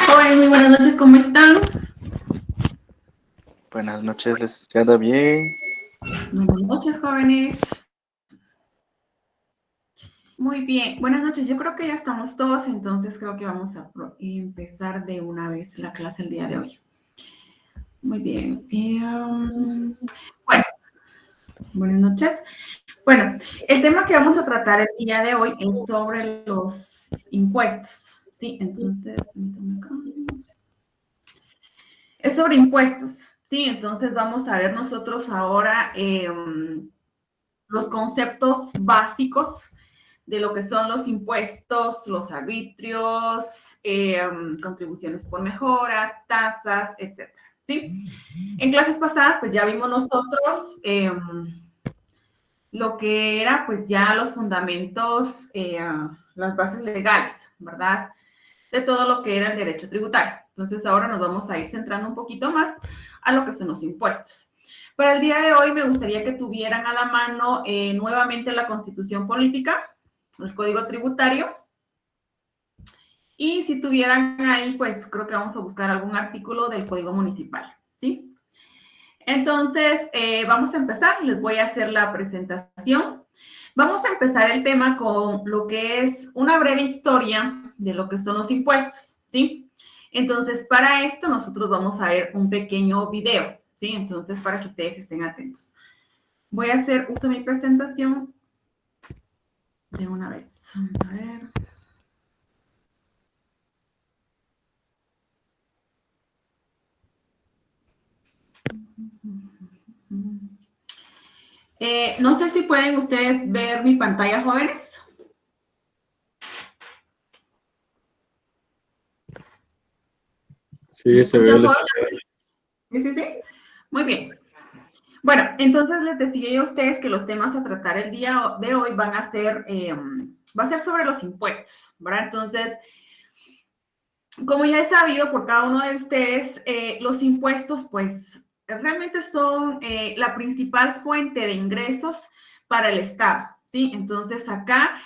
Jóvenes, muy buenas noches, ¿cómo están? Buenas noches, licenciada. Bien. Buenas noches, jóvenes. Muy bien, buenas noches. Yo creo que ya estamos todos, entonces creo que vamos a empezar de una vez la clase el día de hoy. Muy bien. Bueno, buenas noches. Bueno, el tema que vamos a tratar el día de hoy es sobre los impuestos. Sí, entonces, permítanme acá. Es sobre impuestos. Sí, entonces vamos a ver nosotros ahora los conceptos básicos de lo que son los impuestos, los arbitrios, contribuciones por mejoras, tasas, etcétera. ¿Sí? En clases pasadas, pues ya vimos nosotros lo que era, pues ya los fundamentos, las bases legales, ¿verdad? De todo lo que era el derecho tributario. Entonces, ahora nos vamos a ir centrando un poquito más a lo que son los impuestos. Para el día de hoy me gustaría que tuvieran a la mano nuevamente la Constitución Política, el Código Tributario, y si tuvieran ahí, pues creo que vamos a buscar algún artículo del Código Municipal, ¿sí? Entonces, vamos a empezar, les voy a hacer la presentación. Vamos a empezar el tema con lo que es una breve historia de lo que son los impuestos, ¿sí? Entonces, para esto nosotros vamos a ver un pequeño video, ¿sí? Entonces, para que ustedes estén atentos. Voy a hacer uso de mi presentación de una vez. Vamos a ver. No sé si pueden ustedes ver mi pantalla, jóvenes. Sí, ¿Me se ve, escuchan, jóvenes? licenciada. Sí, sí, sí. Muy bien. Bueno, entonces les decía yo a ustedes que los temas a tratar el día de hoy van a ser, va a ser sobre los impuestos, ¿verdad? Entonces, como ya he sabido por cada uno de ustedes, los impuestos, pues, realmente son la principal fuente de ingresos para el Estado, ¿sí? Entonces, acá,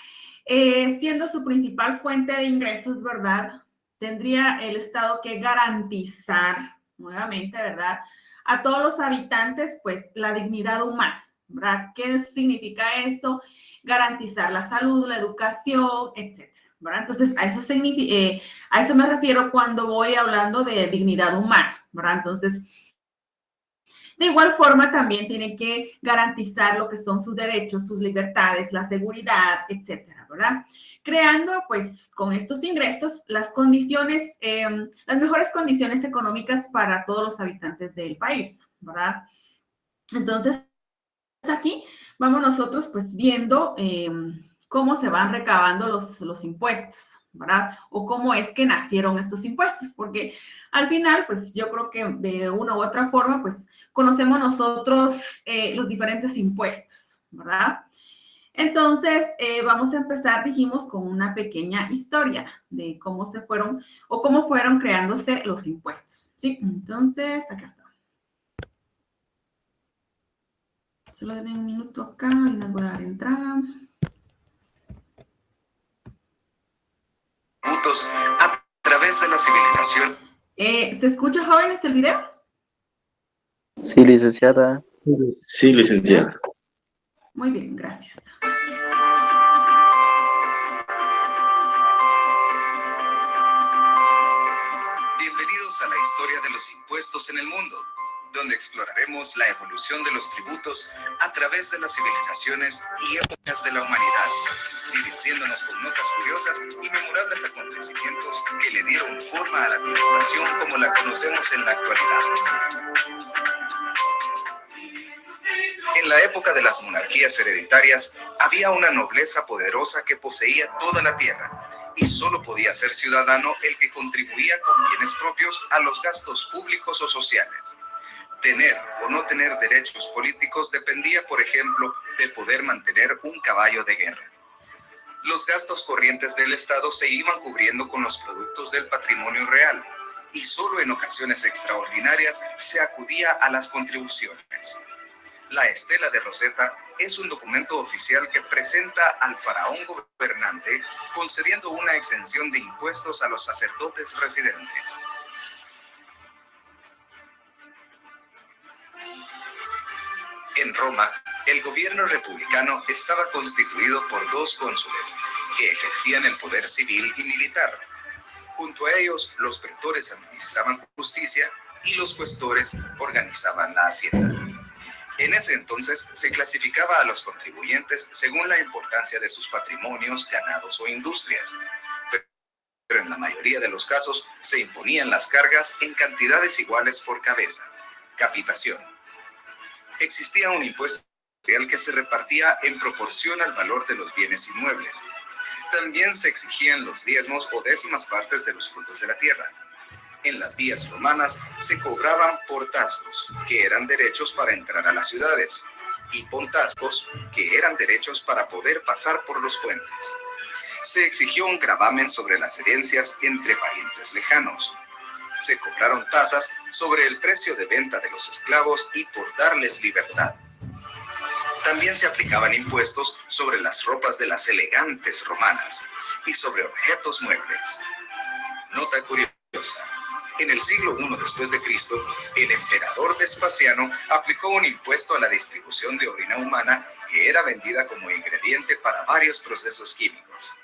siendo su principal fuente de ingresos, ¿verdad? Tendría el Estado que garantizar, nuevamente, ¿verdad? A todos los habitantes, pues, la dignidad humana, ¿verdad? ¿Qué significa eso? Garantizar la salud, la educación, etcétera, ¿verdad? Entonces, a eso me refiero cuando voy hablando de dignidad humana, ¿verdad? Entonces, de igual forma, también tiene que garantizar lo que son sus derechos, sus libertades, la seguridad, etcétera, ¿verdad? Creando, pues, con estos ingresos, las condiciones, las mejores condiciones económicas para todos los habitantes del país, ¿verdad? Entonces, aquí vamos nosotros, pues, viendo cómo se van recabando los impuestos, ¿verdad? O cómo es que nacieron estos impuestos, porque al final, pues yo creo que de una u otra forma, pues conocemos nosotros los diferentes impuestos, ¿verdad? Entonces, vamos a empezar, dijimos, con una pequeña historia de cómo se fueron o cómo fueron creándose los impuestos, ¿sí? Entonces, acá está. Solo denme un minuto acá y les voy a dar entrada. A través de la civilización. ¿Se escucha, jóvenes, el video? Sí, licenciada. Sí, licenciada. Muy bien, gracias. Bienvenidos a la historia de los impuestos en el mundo, donde exploraremos la evolución de los tributos a través de las civilizaciones y épocas de la humanidad, divirtiéndonos con notas curiosas y memorables acontecimientos que le dieron forma a la tributación como la conocemos en la actualidad. En la época de las monarquías hereditarias, había una nobleza poderosa que poseía toda la tierra, y solo podía ser ciudadano el que contribuía con bienes propios a los gastos públicos o sociales. Tener o no tener derechos políticos dependía, por ejemplo, de poder mantener un caballo de guerra. Los gastos corrientes del Estado se iban cubriendo con los productos del patrimonio real, y solo en ocasiones extraordinarias se acudía a las contribuciones. La estela de Rosetta es un documento oficial que presenta al faraón gobernante concediendo una exención de impuestos a los sacerdotes residentes. En Roma, el gobierno republicano estaba constituido por 2 cónsules, que ejercían el poder civil y militar. Junto a ellos, los pretores administraban justicia y los cuestores organizaban la hacienda. En ese entonces se clasificaba a los contribuyentes según la importancia de sus patrimonios, ganados o industrias. Pero en la mayoría de los casos se imponían las cargas en cantidades iguales por cabeza. Capitación. Existía un impuesto que se repartía en proporción al valor de los bienes inmuebles. También se exigían los diezmos o décimas partes de los frutos de la tierra. En las vías romanas se cobraban portazgos, que eran derechos para entrar a las ciudades, y pontazgos, que eran derechos para poder pasar por los puentes. Se exigió un gravamen sobre las herencias entre parientes lejanos. Se cobraron tasas sobre el precio de venta de los esclavos y por darles libertad. También se aplicaban impuestos sobre las ropas de las elegantes romanas y sobre objetos muebles. Nota curiosa. En el siglo I después de Cristo, el emperador Vespasiano aplicó un impuesto a la distribución de orina humana que era vendida como ingrediente para varios procesos químicos.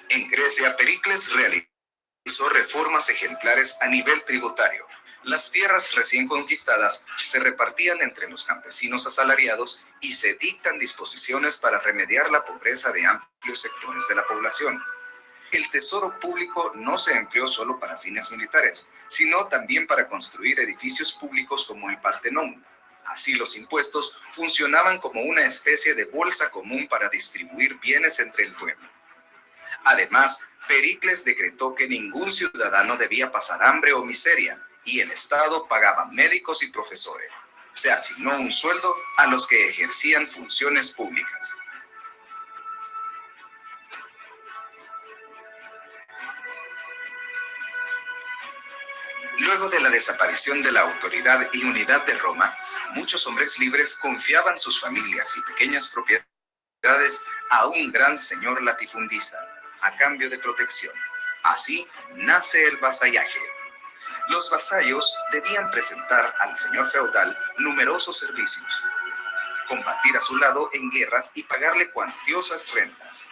En Grecia, Pericles realizó reformas ejemplares a nivel tributario. Las tierras recién conquistadas se repartían entre los campesinos asalariados y se dictan disposiciones para remediar la pobreza de amplios sectores de la población. El tesoro público no se empleó solo para fines militares, sino también para construir edificios públicos como el Partenón. Así los impuestos funcionaban como una especie de bolsa común para distribuir bienes entre el pueblo. Además, Pericles decretó que ningún ciudadano debía pasar hambre o miseria, y el Estado pagaba médicos y profesores. Se asignó un sueldo a los que ejercían funciones públicas. Luego de la desaparición de la autoridad y unidad de Roma, muchos hombres libres confiaban sus familias y pequeñas propiedades a un gran señor latifundista, a cambio de protección. Así nace el vasallaje. Los vasallos debían presentar al señor feudal numerosos servicios, combatir a su lado en guerras y pagarle cuantiosas rentas.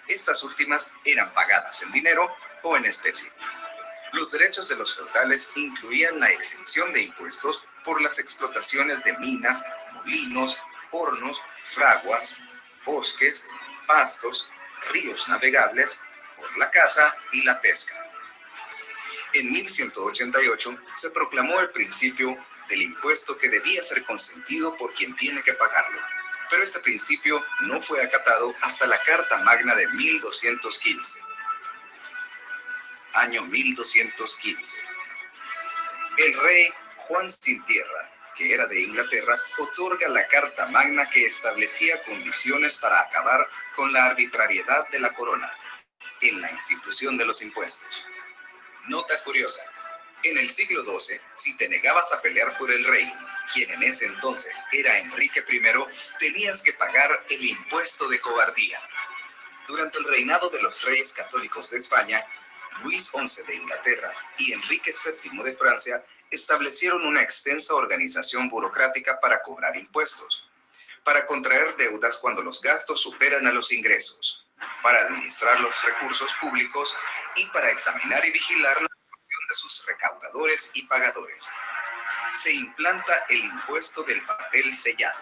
Estas últimas eran pagadas en dinero o en especie. Los derechos de los feudales incluían la exención de impuestos por las explotaciones de minas, molinos, hornos, fraguas, bosques, pastos, ríos navegables, por la caza y la pesca. En 1188 se proclamó el principio del impuesto que debía ser consentido por quien tiene que pagarlo, pero este principio no fue acatado hasta la Carta Magna de 1215. Año 1215. El rey Juan Sin Tierra, que era de Inglaterra, otorga la Carta Magna que establecía condiciones para acabar con la arbitrariedad de la corona en la institución de los impuestos. Nota curiosa. En el siglo XII, si te negabas a pelear por el rey, quien en ese entonces era Enrique I, tenías que pagar el impuesto de cobardía. Durante el reinado de los reyes católicos de España, Luis XI de Inglaterra y Enrique VII de Francia establecieron una extensa organización burocrática para cobrar impuestos, para contraer deudas cuando los gastos superan a los ingresos, para administrar los recursos públicos y para examinar y vigilar la gestión de sus recaudadores y pagadores. Se implanta el impuesto del papel sellado,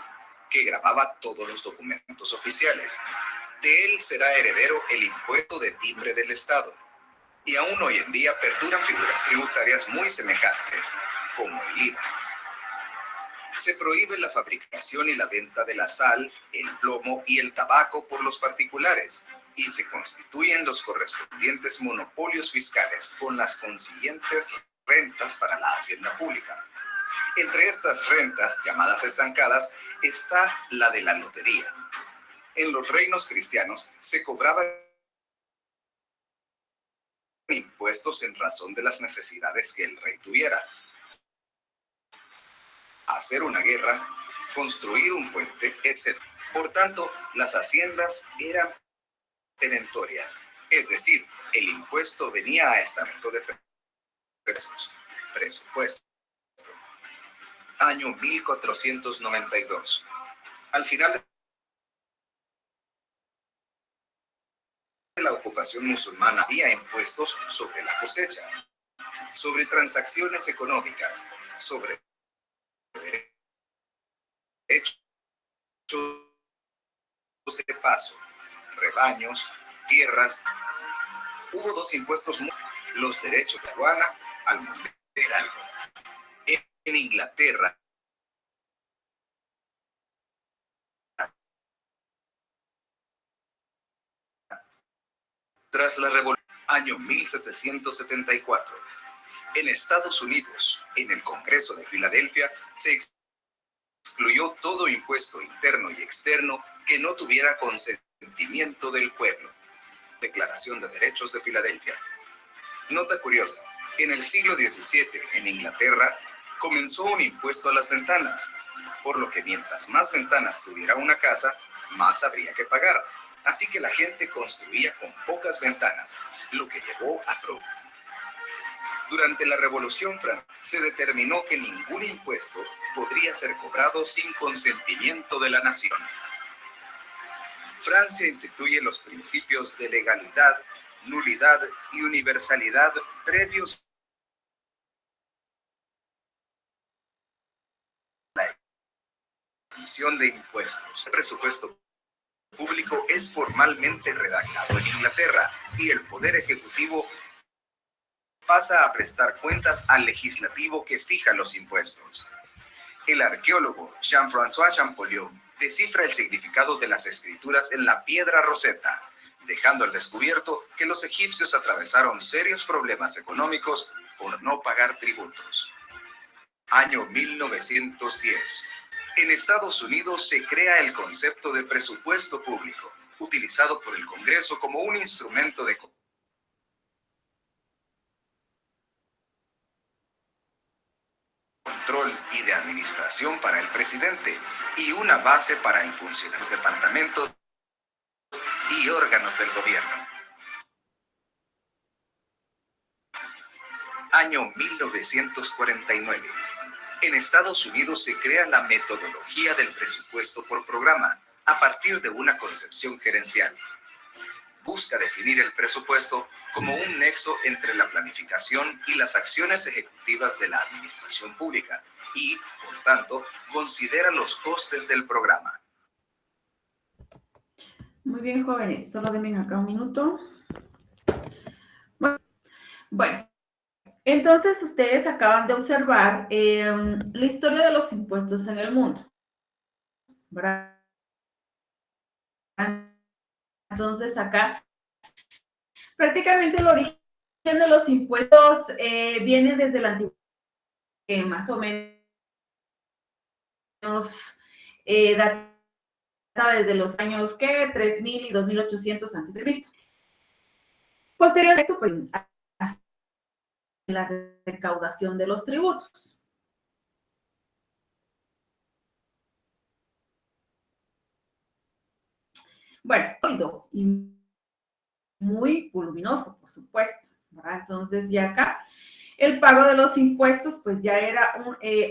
que grababa todos los documentos oficiales. De él será heredero el impuesto de timbre del Estado. Y aún hoy en día perduran figuras tributarias muy semejantes, como el IVA. Se prohíbe la fabricación y la venta de la sal, el plomo y el tabaco por los particulares, y se constituyen los correspondientes monopolios fiscales con las consiguientes rentas para la hacienda pública. Entre estas rentas, llamadas estancadas, está la de la lotería. En los reinos cristianos se cobraban impuestos en razón de las necesidades que el rey tuviera. hacer una guerra, construir un puente, etc. Por tanto, las haciendas eran perentorias, es decir, el impuesto venía a estamento de presupuesto. Año 1492. Al final de la ocupación musulmana había impuestos sobre la cosecha, sobre transacciones económicas, sobre derechos de paso, rebaños, tierras. Hubo dos impuestos, los derechos de aduana al mineral. En Inglaterra, tras la revolución, año 1774, en Estados Unidos, en el Congreso de Filadelfia, se excluyó todo impuesto interno y externo que no tuviera consentimiento del pueblo. Declaración de Derechos de Filadelfia. Nota curiosa, en el siglo XVII, en Inglaterra, comenzó un impuesto a las ventanas, por lo que mientras más ventanas tuviera una casa, más habría que pagar. Así que la gente construía con pocas ventanas, lo que llevó a Durante la Revolución Francesa, se determinó que ningún impuesto podría ser cobrado sin consentimiento de la nación. Francia instituye los principios de legalidad, nulidad y universalidad previos a la emisión de impuestos. El presupuesto público es formalmente redactado en Inglaterra y el Poder Ejecutivo pasa a prestar cuentas al legislativo que fija los impuestos. El arqueólogo Jean-François Champollion descifra el significado de las escrituras en la piedra Rosetta, dejando al descubierto que los egipcios atravesaron serios problemas económicos por no pagar tributos. Año 1910. En Estados Unidos se crea el concepto de presupuesto público, utilizado por el Congreso como un instrumento de control y de administración para el presidente y una base para el funcionamiento de los departamentos y órganos del gobierno. Año 1949. En Estados Unidos se crea la metodología del presupuesto por programa a partir de una concepción gerencial. Busca definir el presupuesto como un nexo entre la planificación y las acciones ejecutivas de la administración pública y, por tanto, considera los costes del programa. Muy bien, jóvenes, solo denme acá un minuto. Bueno, entonces ustedes acaban de observar la historia de los impuestos en el mundo, ¿verdad? Entonces acá prácticamente el origen de los impuestos viene desde la antigüedad, más o menos data desde los años 3000 y 2800 a.C. Posteriormente, pues, la recaudación de los tributos. Bueno, y muy voluminoso, por supuesto, ¿verdad? Entonces, ya acá, el pago de los impuestos, pues ya era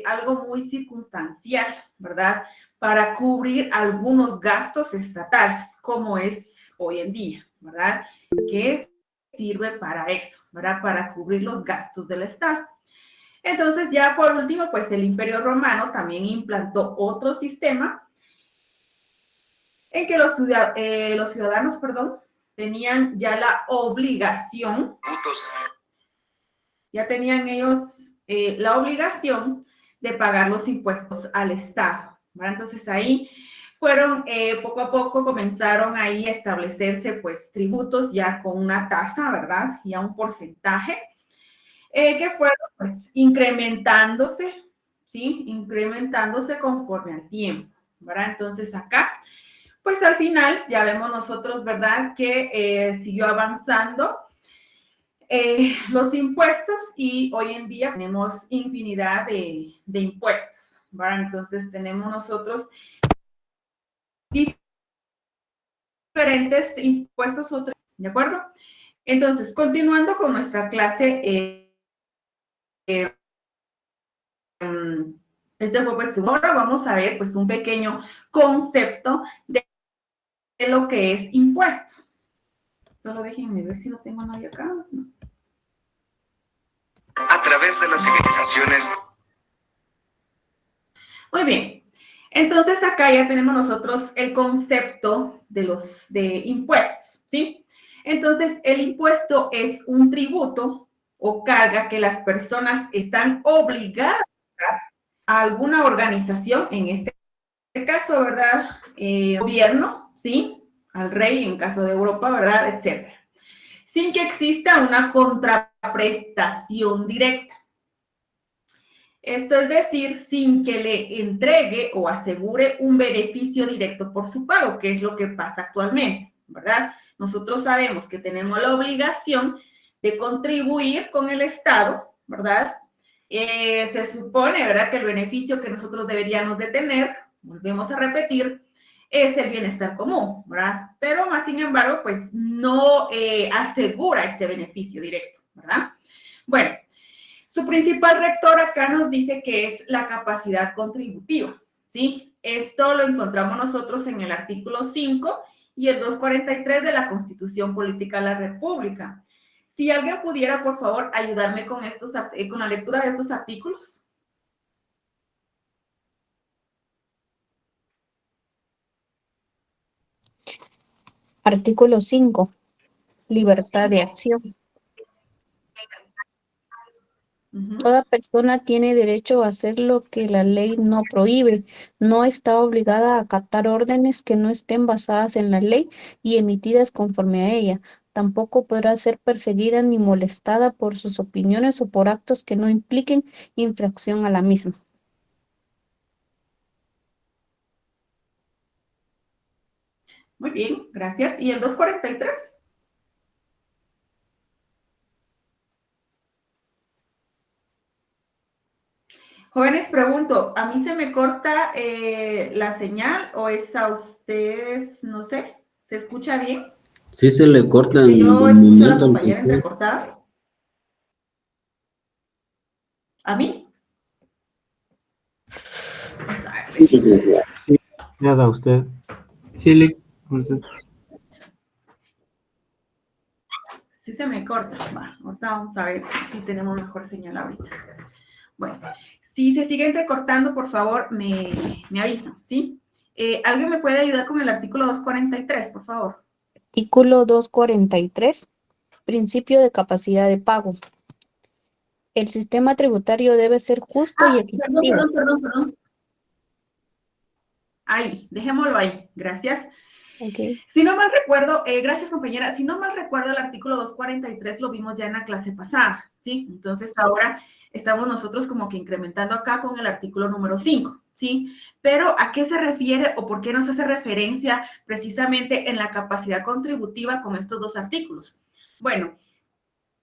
algo muy circunstancial, ¿verdad? Para cubrir algunos gastos estatales, como es hoy en día, ¿verdad? Que sirve para eso, ¿verdad? Para cubrir los gastos del Estado. Entonces, ya por último, pues el Imperio Romano también implantó otro sistema en que los ciudadanos, tenían ya la obligación, ya tenían ellos la obligación de pagar los impuestos al Estado, ¿verdad? Entonces ahí fueron, poco a poco comenzaron ahí a establecerse pues tributos ya con una tasa, ¿verdad? Y a un porcentaje que fueron pues incrementándose, ¿sí? Incrementándose conforme al tiempo, ¿verdad? Entonces acá, pues al final ya vemos nosotros, ¿verdad? Que siguió avanzando los impuestos y hoy en día tenemos infinidad de impuestos, ¿verdad? Entonces tenemos nosotros diferentes impuestos, ¿de acuerdo? Entonces, continuando con nuestra clase, este fue pues ahora vamos a ver pues un pequeño concepto de lo que es impuesto. Solo déjenme ver si no tengo a nadie acá. No. A través de las civilizaciones. Muy bien. Entonces acá ya tenemos nosotros el concepto de impuestos, ¿sí? Entonces el impuesto es un tributo o carga que las personas están obligadas a alguna organización, en este caso, ¿verdad? Gobierno, ¿sí? Al rey, en caso de Europa, ¿verdad? Etcétera. Sin que exista una contraprestación directa. Esto es decir, sin que le entregue o asegure un beneficio directo por su pago, que es lo que pasa actualmente, ¿verdad? Nosotros sabemos que tenemos la obligación de contribuir con el Estado, ¿verdad? Se supone, ¿verdad?, que el beneficio que nosotros deberíamos de tener, volvemos a repetir, es el bienestar común, ¿verdad? Pero más sin embargo, pues no asegura este beneficio directo, ¿verdad? Bueno, su principal rector acá nos dice que es la capacidad contributiva, ¿sí? Esto lo encontramos nosotros en el artículo 5 y el 243 de la Constitución Política de la República. Si alguien pudiera, por favor, ayudarme con la lectura de estos artículos. Artículo 5. Libertad de acción. Toda persona tiene derecho a hacer lo que la ley no prohíbe. No está obligada a acatar órdenes que no estén basadas en la ley y emitidas conforme a ella. Tampoco podrá ser perseguida ni molestada por sus opiniones o por actos que no impliquen infracción a la misma. Muy bien, gracias. ¿Y el 243? Jóvenes, pregunto, ¿a mí se me corta la señal o es a ustedes, no sé, ¿se escucha bien? Sí se le corta en Yo un escucho a la momento. compañera entrecortada. ¿A mí? Vamos a ver, Sí, licenciada. Nada, usted. Sí, usted. Sí se me corta. Va, ahorita vamos a ver si tenemos mejor señal ahorita. Bueno, si se sigue entrecortando, por favor, me avisan, ¿sí? ¿Alguien me puede ayudar con el artículo 243, por favor? Artículo 243. Principio de capacidad de pago. El sistema tributario debe ser justo y equitativo. Perdón. Ahí, dejémoslo ahí. Gracias. Okay. Si no mal recuerdo, gracias compañera, si no mal recuerdo el artículo 243 lo vimos ya en la clase pasada, ¿sí? Entonces ahora estamos nosotros como que incrementando acá con el artículo número 5, ¿sí? Pero ¿a qué se refiere o por qué nos hace referencia precisamente en la capacidad contributiva con estos dos artículos? Bueno,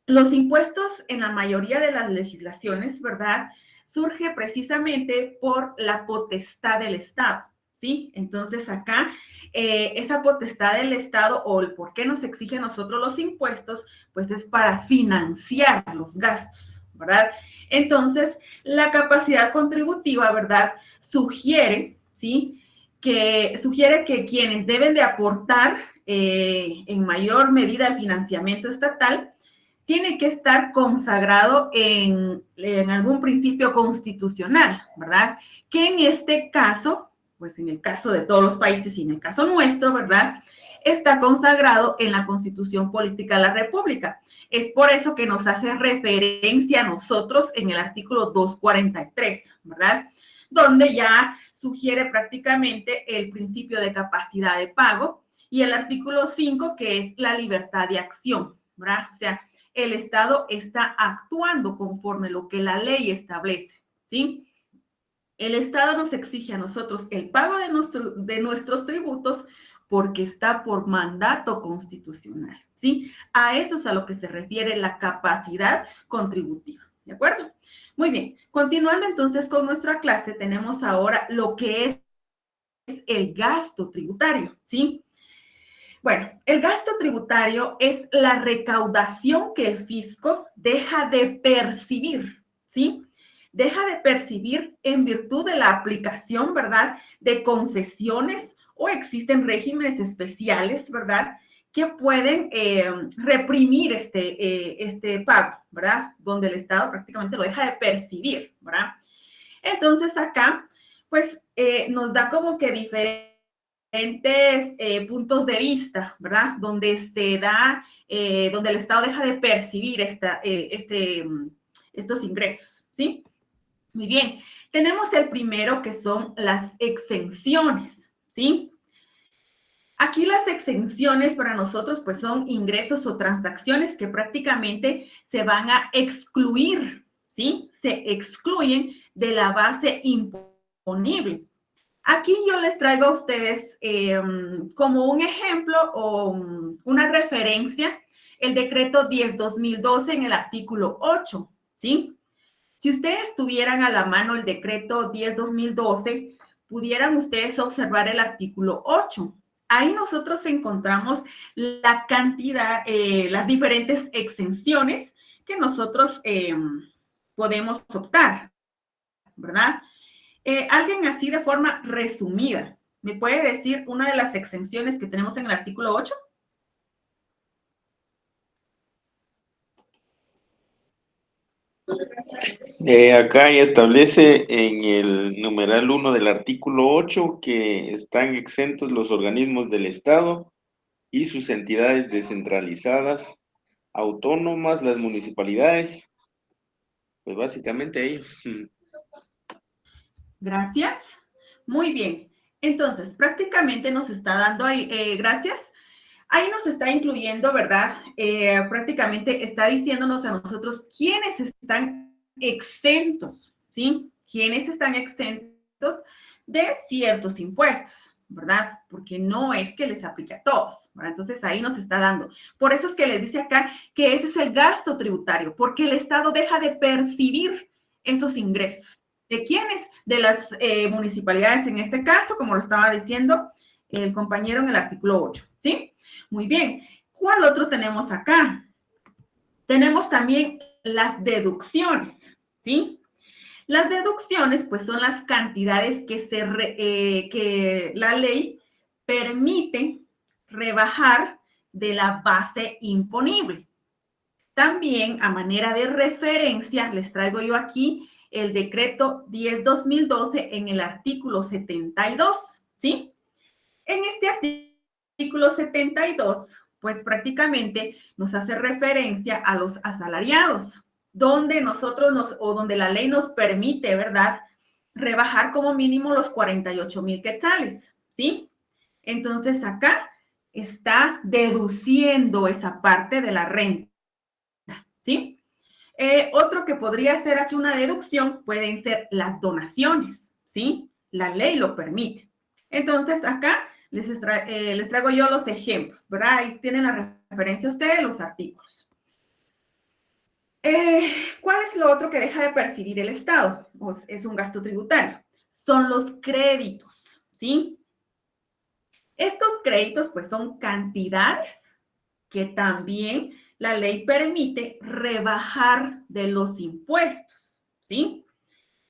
los impuestos en la mayoría de las legislaciones, ¿verdad?, surge precisamente por la potestad del Estado, ¿sí? Entonces acá, esa potestad del Estado o el por qué nos exige a nosotros los impuestos, pues es para financiar los gastos, ¿verdad? Entonces, la capacidad contributiva, ¿verdad?, sugiere, ¿sí?, que quienes deben de aportar en mayor medida el financiamiento estatal tiene que estar consagrado en algún principio constitucional, ¿verdad? Que en este caso, pues en el caso de todos los países y en el caso nuestro, ¿verdad?, está consagrado en la Constitución Política de la República. Es por eso que nos hace referencia a nosotros en el artículo 243, ¿verdad?, donde ya sugiere prácticamente el principio de capacidad de pago, y el artículo 5, que es la libertad de acción, ¿verdad? O sea, el Estado está actuando conforme lo que la ley establece, ¿sí? El Estado nos exige a nosotros el pago de nuestros tributos porque está por mandato constitucional, ¿sí? A eso es a lo que se refiere la capacidad contributiva, ¿de acuerdo? Muy bien, continuando entonces con nuestra clase, tenemos ahora lo que es el gasto tributario, ¿sí? Bueno, el gasto tributario es la recaudación que el fisco deja de percibir, ¿sí? Deja de percibir en virtud de la aplicación, ¿verdad?, de concesiones o existen regímenes especiales, ¿verdad?, que pueden reprimir este pago, ¿verdad?, donde el Estado prácticamente lo deja de percibir, ¿verdad? Entonces acá, pues, nos da como que diferentes puntos de vista, ¿verdad? Donde se da, donde el Estado deja de percibir estos ingresos, ¿sí? Muy bien. Tenemos el primero que son las exenciones, ¿sí? Aquí las exenciones para nosotros pues son ingresos o transacciones que prácticamente se van a excluir, ¿sí? Se excluyen de la base imponible. Aquí yo les traigo a ustedes como un ejemplo o una referencia el decreto 10/2012 en el artículo 8, ¿sí? Si ustedes tuvieran a la mano el decreto 10/2012, pudieran ustedes observar el artículo 8. Ahí nosotros encontramos la cantidad, las diferentes exenciones que nosotros podemos optar, ¿verdad? Alguien así de forma resumida, ¿me puede decir una de las exenciones que tenemos en el artículo 8? Acá establece en el numeral 1 del artículo 8 que están exentos los organismos del Estado y sus entidades descentralizadas, autónomas, las municipalidades, pues básicamente ellos. Gracias. Muy bien. Entonces, prácticamente nos está dando ahí, gracias. Ahí nos está incluyendo, ¿verdad? Prácticamente está diciéndonos a nosotros quiénes están exentos, ¿sí? Quiénes están exentos de ciertos impuestos, ¿verdad? Porque no es que les aplique a todos, ¿verdad? Entonces ahí nos está dando. Por eso es que les dice acá que ese es el gasto tributario, porque el Estado deja de percibir esos ingresos. ¿De quiénes? De las municipalidades en este caso, como lo estaba diciendo el compañero en el artículo 8, ¿sí? Muy bien. ¿Cuál otro tenemos acá? Tenemos también las deducciones, ¿sí? Las deducciones, pues, son las cantidades que la ley permite rebajar de la base imponible. También, a manera de referencia, les traigo yo aquí el decreto 10/2012 en el artículo 72, ¿sí? En este artículo 72, pues prácticamente nos hace referencia a los asalariados, donde donde la ley nos permite, ¿verdad?, rebajar como mínimo los 48,000 quetzales, ¿sí? Entonces acá está deduciendo esa parte de la renta, ¿sí? Otro que podría ser aquí una deducción pueden ser las donaciones, ¿sí? La ley lo permite. Entonces acá les traigo yo los ejemplos, ¿verdad? Ahí tienen la referencia ustedes, los artículos. ¿Cuál es lo otro que deja de percibir el Estado? Pues es un gasto tributario. Son los créditos, ¿sí? Estos créditos, pues, son cantidades que también la ley permite rebajar de los impuestos, ¿sí?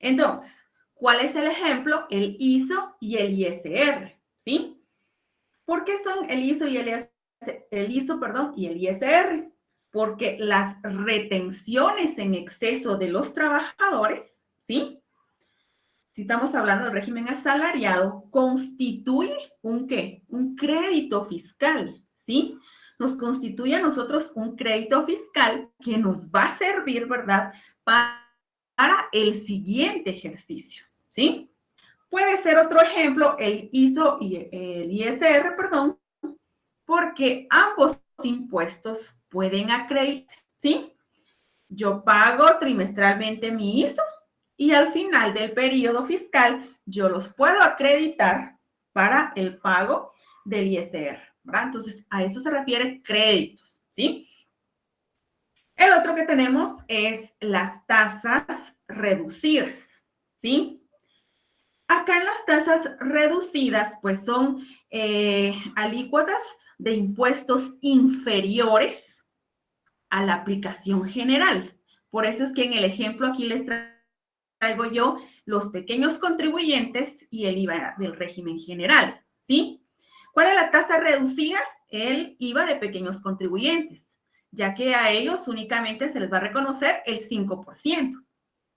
Entonces, ¿cuál es el ejemplo? El ISO y el ISR, ¿sí? ¿Por qué son el ISO y el ISR? Porque las retenciones en exceso de los trabajadores, ¿sí? Si estamos hablando del régimen asalariado, constituye ¿un qué? Un crédito fiscal, ¿sí? Nos constituye a nosotros un crédito fiscal que nos va a servir, ¿verdad?, para el siguiente ejercicio, ¿sí? Puede ser otro ejemplo el ISO y el ISR, perdón, porque ambos impuestos pueden acreditar, ¿sí? Yo pago trimestralmente mi ISO y al final del periodo fiscal yo los puedo acreditar para el pago del ISR, ¿verdad? Entonces, a eso se refiere créditos, ¿sí? El otro que tenemos es las tasas reducidas, ¿sí? Acá en las tasas reducidas, pues son alícuotas de impuestos inferiores a la aplicación general. Por eso es que en el ejemplo aquí les traigo yo los pequeños contribuyentes y el IVA del régimen general, ¿sí? ¿Cuál es la tasa reducida? El IVA de pequeños contribuyentes, ya que a ellos únicamente se les va a reconocer el 5%,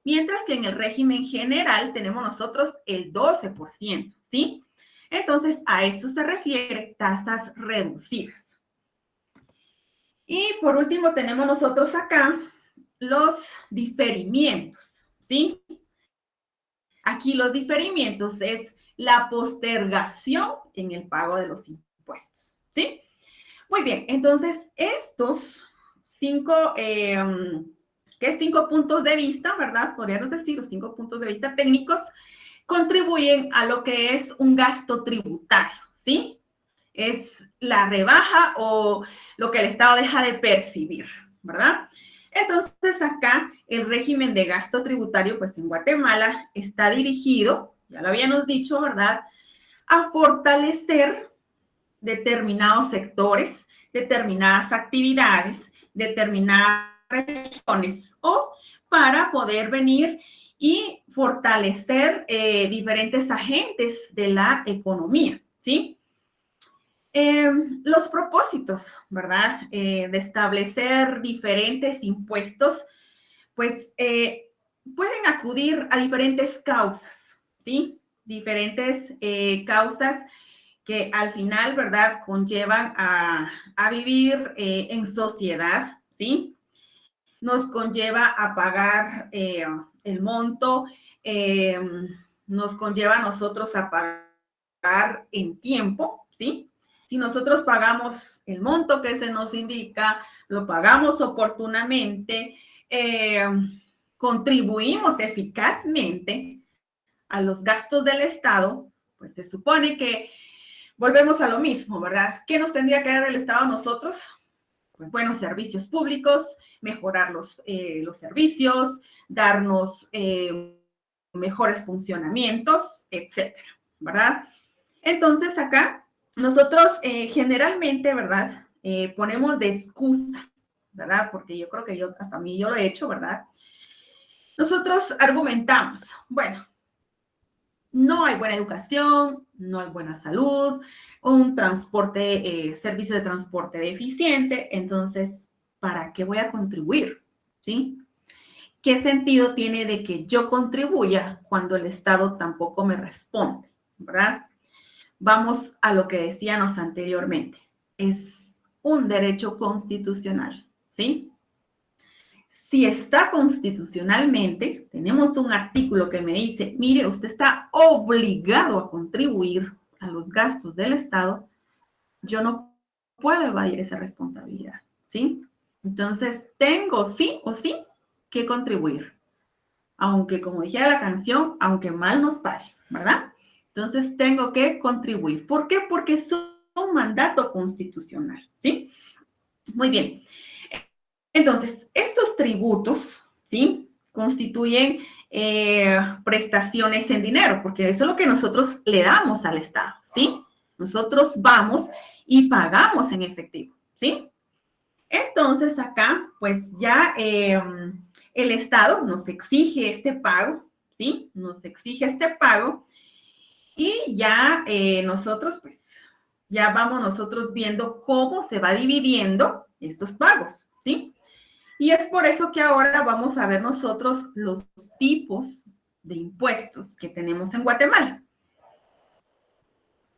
mientras que en el régimen general tenemos nosotros el 12%, ¿sí? Entonces, a eso se refiere tasas reducidas. Y por último, tenemos nosotros acá los diferimientos, ¿sí? Aquí los diferimientos es la postergación en el pago de los impuestos, ¿sí? Muy bien, entonces estos cinco puntos de vista, ¿verdad? Podríamos decir los 5 puntos de vista técnicos contribuyen a lo que es un gasto tributario, ¿sí? Es la rebaja o lo que el Estado deja de percibir, ¿verdad? Entonces, acá el régimen de gasto tributario, pues en Guatemala está dirigido, ya lo habíamos dicho, ¿verdad?, a fortalecer determinados sectores, determinadas actividades, determinadas regiones, o para poder venir y fortalecer diferentes agentes de la economía, ¿sí? Los propósitos, ¿verdad? De establecer diferentes impuestos, pues pueden acudir a diferentes causas, ¿sí? Diferentes causas que al final, ¿verdad?, conllevan a vivir en sociedad, ¿sí? Nos conlleva a pagar el monto, nos conlleva a nosotros a pagar en tiempo, ¿sí? Si nosotros pagamos el monto que se nos indica, lo pagamos oportunamente, contribuimos eficazmente a los gastos del Estado, pues se supone que volvemos a lo mismo, ¿verdad? ¿Qué nos tendría que dar el Estado a nosotros? Pues buenos servicios públicos, mejorar los servicios, darnos mejores funcionamientos, etcétera, ¿verdad? Entonces acá nosotros generalmente, ¿verdad? Ponemos de excusa, ¿verdad? Porque yo creo que hasta a mí yo lo he hecho, ¿verdad? Nosotros argumentamos, bueno, no hay buena educación, no hay buena salud, un transporte, servicio de transporte deficiente, entonces, ¿para qué voy a contribuir? ¿Sí? ¿Qué sentido tiene de que yo contribuya cuando el Estado tampoco me responde? ¿Verdad? Vamos a lo que decíamos anteriormente. Es un derecho constitucional, ¿sí? Si está constitucionalmente, tenemos un artículo que me dice, mire, usted está obligado a contribuir a los gastos del Estado, yo no puedo evadir esa responsabilidad, ¿sí? Entonces, tengo sí o sí que contribuir. Aunque, como dijera la canción, aunque mal nos pague, ¿verdad? Entonces, tengo que contribuir. ¿Por qué? Porque es un mandato constitucional, ¿sí? Muy bien. Entonces, estos tributos, ¿sí?, constituyen prestaciones en dinero, porque eso es lo que nosotros le damos al Estado, ¿sí? Nosotros vamos y pagamos en efectivo, ¿sí? Entonces, acá, pues ya el Estado nos exige este pago, ¿sí? Nos exige este pago y ya nosotros, pues, ya vamos nosotros viendo cómo se va dividiendo estos pagos, ¿sí? Y es por eso que ahora vamos a ver nosotros los tipos de impuestos que tenemos en Guatemala.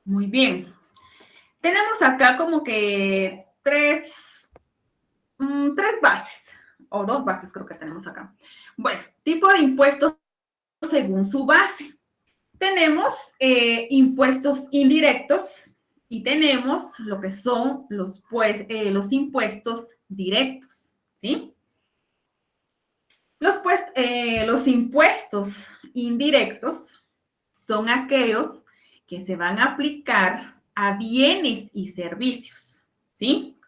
Muy bien. Tenemos acá como que tres bases, o 2 bases creo que tenemos acá. Bueno, tipo de impuestos según su base. Tenemos impuestos indirectos y tenemos lo que son los impuestos directos, ¿sí? Los impuestos indirectos son aquellos que se van a aplicar a bienes y servicios, ¿sí?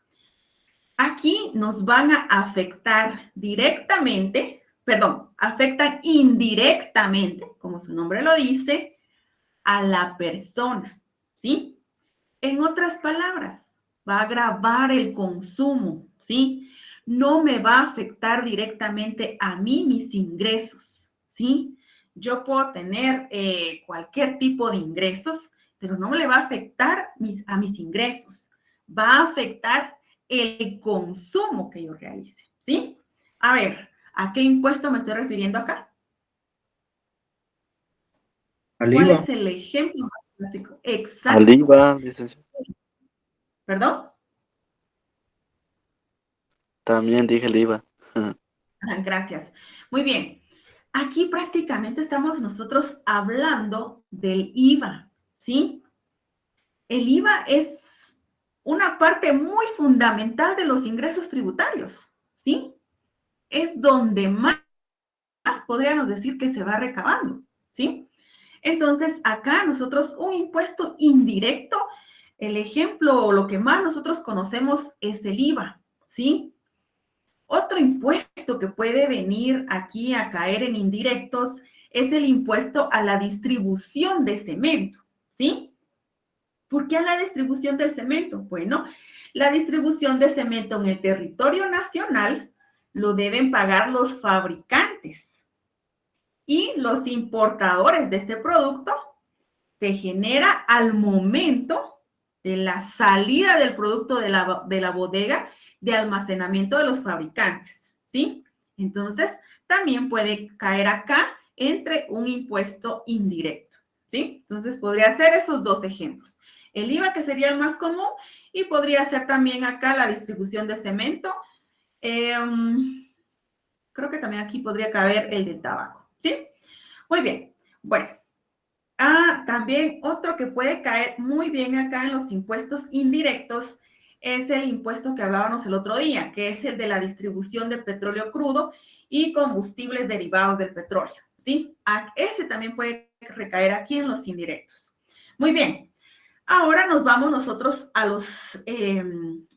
Aquí nos van a afectar directamente perdón, afectan indirectamente, como su nombre lo dice, a la persona, ¿sí? En otras palabras, va a agravar el consumo, ¿sí? No me va a afectar directamente a mí mis ingresos, ¿sí? Yo puedo tener cualquier tipo de ingresos, pero no le va a afectar a mis ingresos. Va a afectar el consumo que yo realice, ¿sí? A ver, ¿a qué impuesto me estoy refiriendo acá? Al ¿Cuál IVA. es el ejemplo más clásico? Al Exacto. IVA, licenciada. ¿Perdón? También dije el IVA. Gracias. Muy bien. Aquí prácticamente estamos nosotros hablando del IVA, ¿sí? El IVA es una parte muy fundamental de los ingresos tributarios, ¿sí? Es donde más podríamos decir que se va recabando, ¿sí? Entonces, acá nosotros un impuesto indirecto, el ejemplo o lo que más nosotros conocemos es el IVA, ¿sí? Otro impuesto que puede venir aquí a caer en indirectos es el impuesto a la distribución de cemento, ¿sí? ¿Por qué a la distribución del cemento? Bueno, la distribución de cemento en el territorio nacional lo deben pagar los fabricantes y los importadores de este producto se genera al momento de la salida del producto de la bodega de almacenamiento de los fabricantes, ¿sí? Entonces, también puede caer acá entre un impuesto indirecto, ¿sí? Entonces, podría ser esos dos ejemplos. El IVA, que sería el más común, y podría ser también acá la distribución de cemento. Creo que también aquí podría caber el del tabaco, ¿sí? Muy bien. Bueno, también otro que puede caer muy bien acá en los impuestos indirectos es el impuesto que hablábamos el otro día, que es el de la distribución de petróleo crudo y combustibles derivados del petróleo, ¿sí? Ese también puede recaer aquí en los indirectos. Muy bien. Ahora nos vamos nosotros a los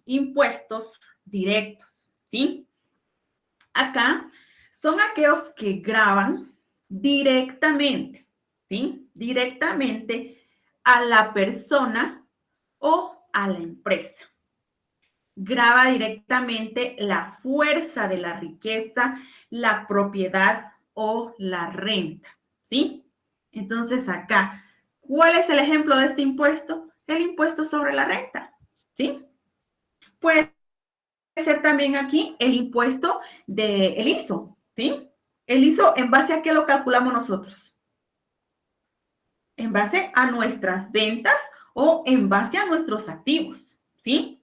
impuestos directos, ¿sí? Acá son aquellos que gravan directamente, ¿sí? Directamente a la persona o a la empresa. Grava directamente la fuerza de la riqueza, la propiedad o la renta, ¿sí? Entonces acá, ¿cuál es el ejemplo de este impuesto? El impuesto sobre la renta, ¿sí? Puede ser también aquí el impuesto del ISO, ¿sí? El ISO, ¿en base a qué lo calculamos nosotros? En base a nuestras ventas o en base a nuestros activos, ¿sí?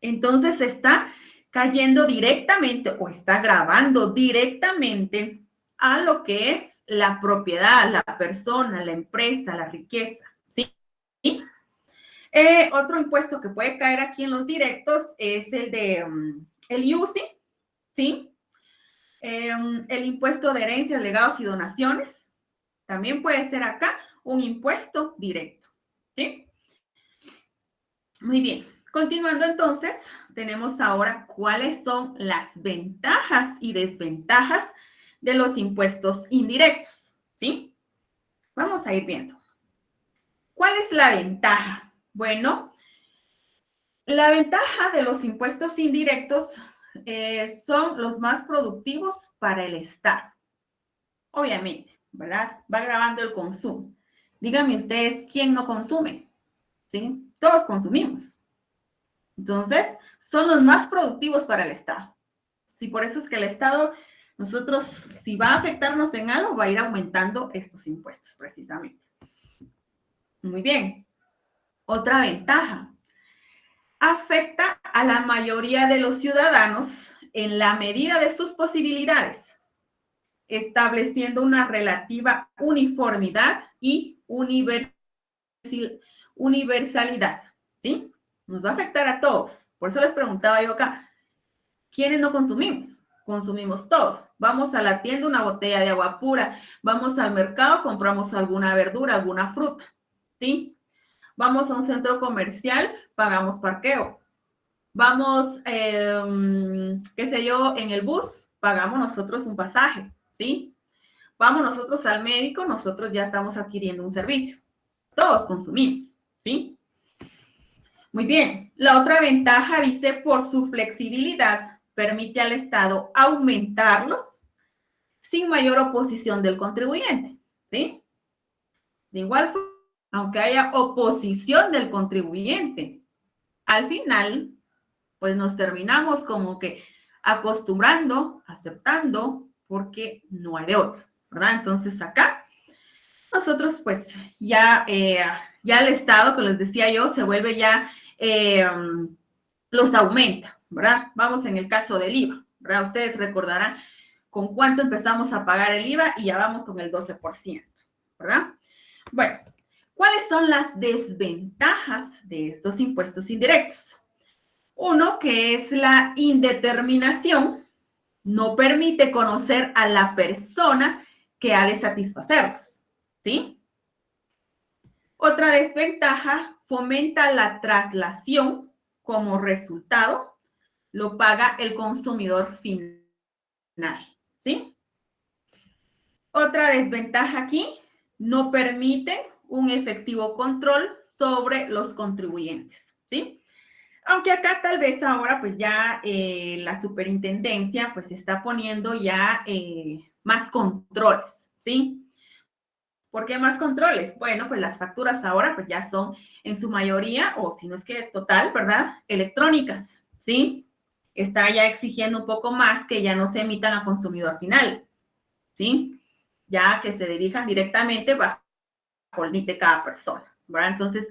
Entonces está cayendo directamente o está grabando directamente a lo que es la propiedad, la persona, la empresa, la riqueza, ¿sí? Otro impuesto que puede caer aquí en los directos es el de el IUCI, ¿sí? El impuesto de herencias, legados y donaciones. También puede ser acá un impuesto directo, ¿sí? Muy bien. Continuando entonces, tenemos ahora cuáles son las ventajas y desventajas de los impuestos indirectos, ¿sí? Vamos a ir viendo. ¿Cuál es la ventaja? Bueno, la ventaja de los impuestos indirectos son los más productivos para el Estado. Obviamente, ¿verdad? Va agravando el consumo. Díganme ustedes, ¿quién no consume? ¿Sí? Todos consumimos. Entonces, son los más productivos para el Estado. Sí, por eso es que el Estado, nosotros, si va a afectarnos en algo, va a ir aumentando estos impuestos, precisamente. Muy bien. Otra ventaja. Afecta a la mayoría de los ciudadanos en la medida de sus posibilidades, estableciendo una relativa uniformidad y universalidad, ¿sí? Nos va a afectar a todos. Por eso les preguntaba yo acá, ¿quiénes no consumimos? Consumimos todos. Vamos a la tienda, una botella de agua pura. Vamos al mercado, compramos alguna verdura, alguna fruta, ¿sí? Vamos a un centro comercial, pagamos parqueo. Vamos, qué sé yo, en el bus, pagamos nosotros un pasaje, ¿sí? Vamos nosotros al médico, nosotros ya estamos adquiriendo un servicio. Todos consumimos, ¿sí? Muy bien. La otra ventaja dice, por su flexibilidad, permite al Estado aumentarlos sin mayor oposición del contribuyente, ¿sí? De igual forma, aunque haya oposición del contribuyente, al final, pues nos terminamos como que acostumbrando, aceptando, porque no hay de otra, ¿verdad? Entonces acá, nosotros pues ya el Estado, que les decía yo, se vuelve ya, los aumenta, ¿verdad? Vamos en el caso del IVA, ¿verdad? Ustedes recordarán con cuánto empezamos a pagar el IVA y ya vamos con el 12%, ¿verdad? Bueno, ¿cuáles son las desventajas de estos impuestos indirectos? Uno, que es la indeterminación, no permite conocer a la persona que ha de satisfacerlos, ¿sí? Otra desventaja, fomenta la traslación, como resultado, lo paga el consumidor final, ¿sí? Otra desventaja aquí, no permite un efectivo control sobre los contribuyentes, ¿sí? Aunque acá tal vez ahora pues ya la superintendencia pues está poniendo ya más controles, ¿sí? ¿Por qué más controles? Bueno, pues las facturas ahora pues ya son en su mayoría, o si no es que total, ¿verdad? Electrónicas, ¿sí? Está ya exigiendo un poco más que ya no se emitan a consumidor final, ¿sí? Ya que se dirijan directamente bajo el NIT de cada persona, ¿verdad? Entonces,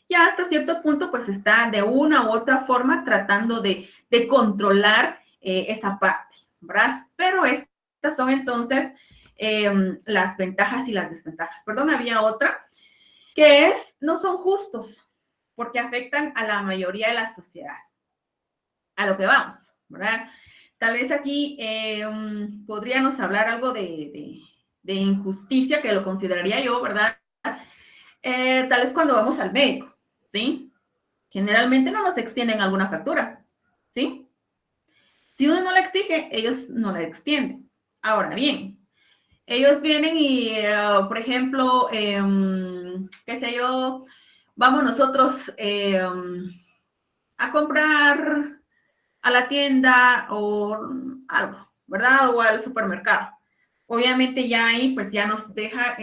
ya hasta cierto punto, pues está de una u otra forma tratando de controlar esa parte, ¿verdad? Pero estas son entonces las ventajas y las desventajas. Perdón, había otra, que es, no son justos, porque afectan a la mayoría de la sociedad. A lo que vamos, ¿verdad? Tal vez aquí podríamos hablar algo de injusticia, que lo consideraría yo, ¿verdad? Tal vez cuando vamos al médico, ¿sí? Generalmente no nos extienden alguna factura, ¿sí? Si uno no la exige, ellos no la extienden. Ahora bien, ellos vienen y, por ejemplo, qué sé yo, vamos nosotros a comprar a la tienda o algo, ¿verdad? O al supermercado. Obviamente ya ahí pues ya nos deja,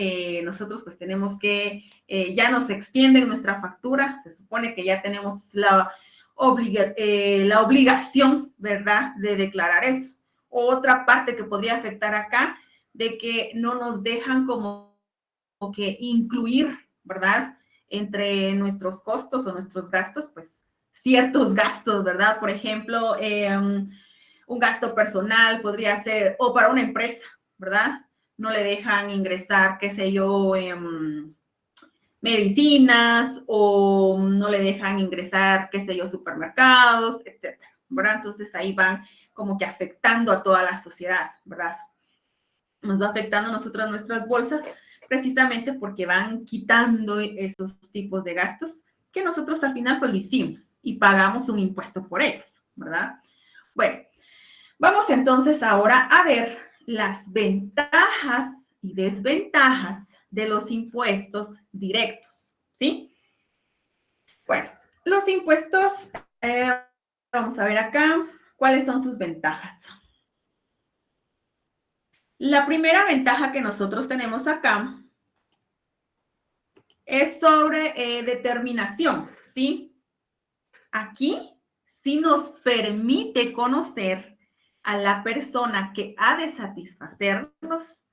nosotros pues tenemos que, ya nos extienden nuestra factura, se supone que ya tenemos la obligación, ¿verdad?, de declarar eso. Otra parte que podría afectar acá, de que no nos dejan como que incluir, ¿verdad?, entre nuestros costos o nuestros gastos, pues ciertos gastos, ¿verdad? Por ejemplo, un gasto personal podría ser, o para una empresa, ¿verdad? No le dejan ingresar, qué sé yo, medicinas, o no le dejan ingresar, qué sé yo, supermercados, etcétera, ¿verdad? Entonces ahí van como que afectando a toda la sociedad, ¿verdad? Nos va afectando a nosotros nuestras bolsas, precisamente porque van quitando esos tipos de gastos que nosotros al final pues lo hicimos y pagamos un impuesto por ellos, ¿verdad? Bueno, vamos entonces ahora a ver las ventajas y desventajas de los impuestos directos, ¿sí? Bueno, los impuestos, vamos a ver acá, ¿cuáles son sus ventajas? La primera ventaja que nosotros tenemos acá es sobre determinación, ¿sí? Aquí sí nos permite conocer a la persona que ha de satisfacernos,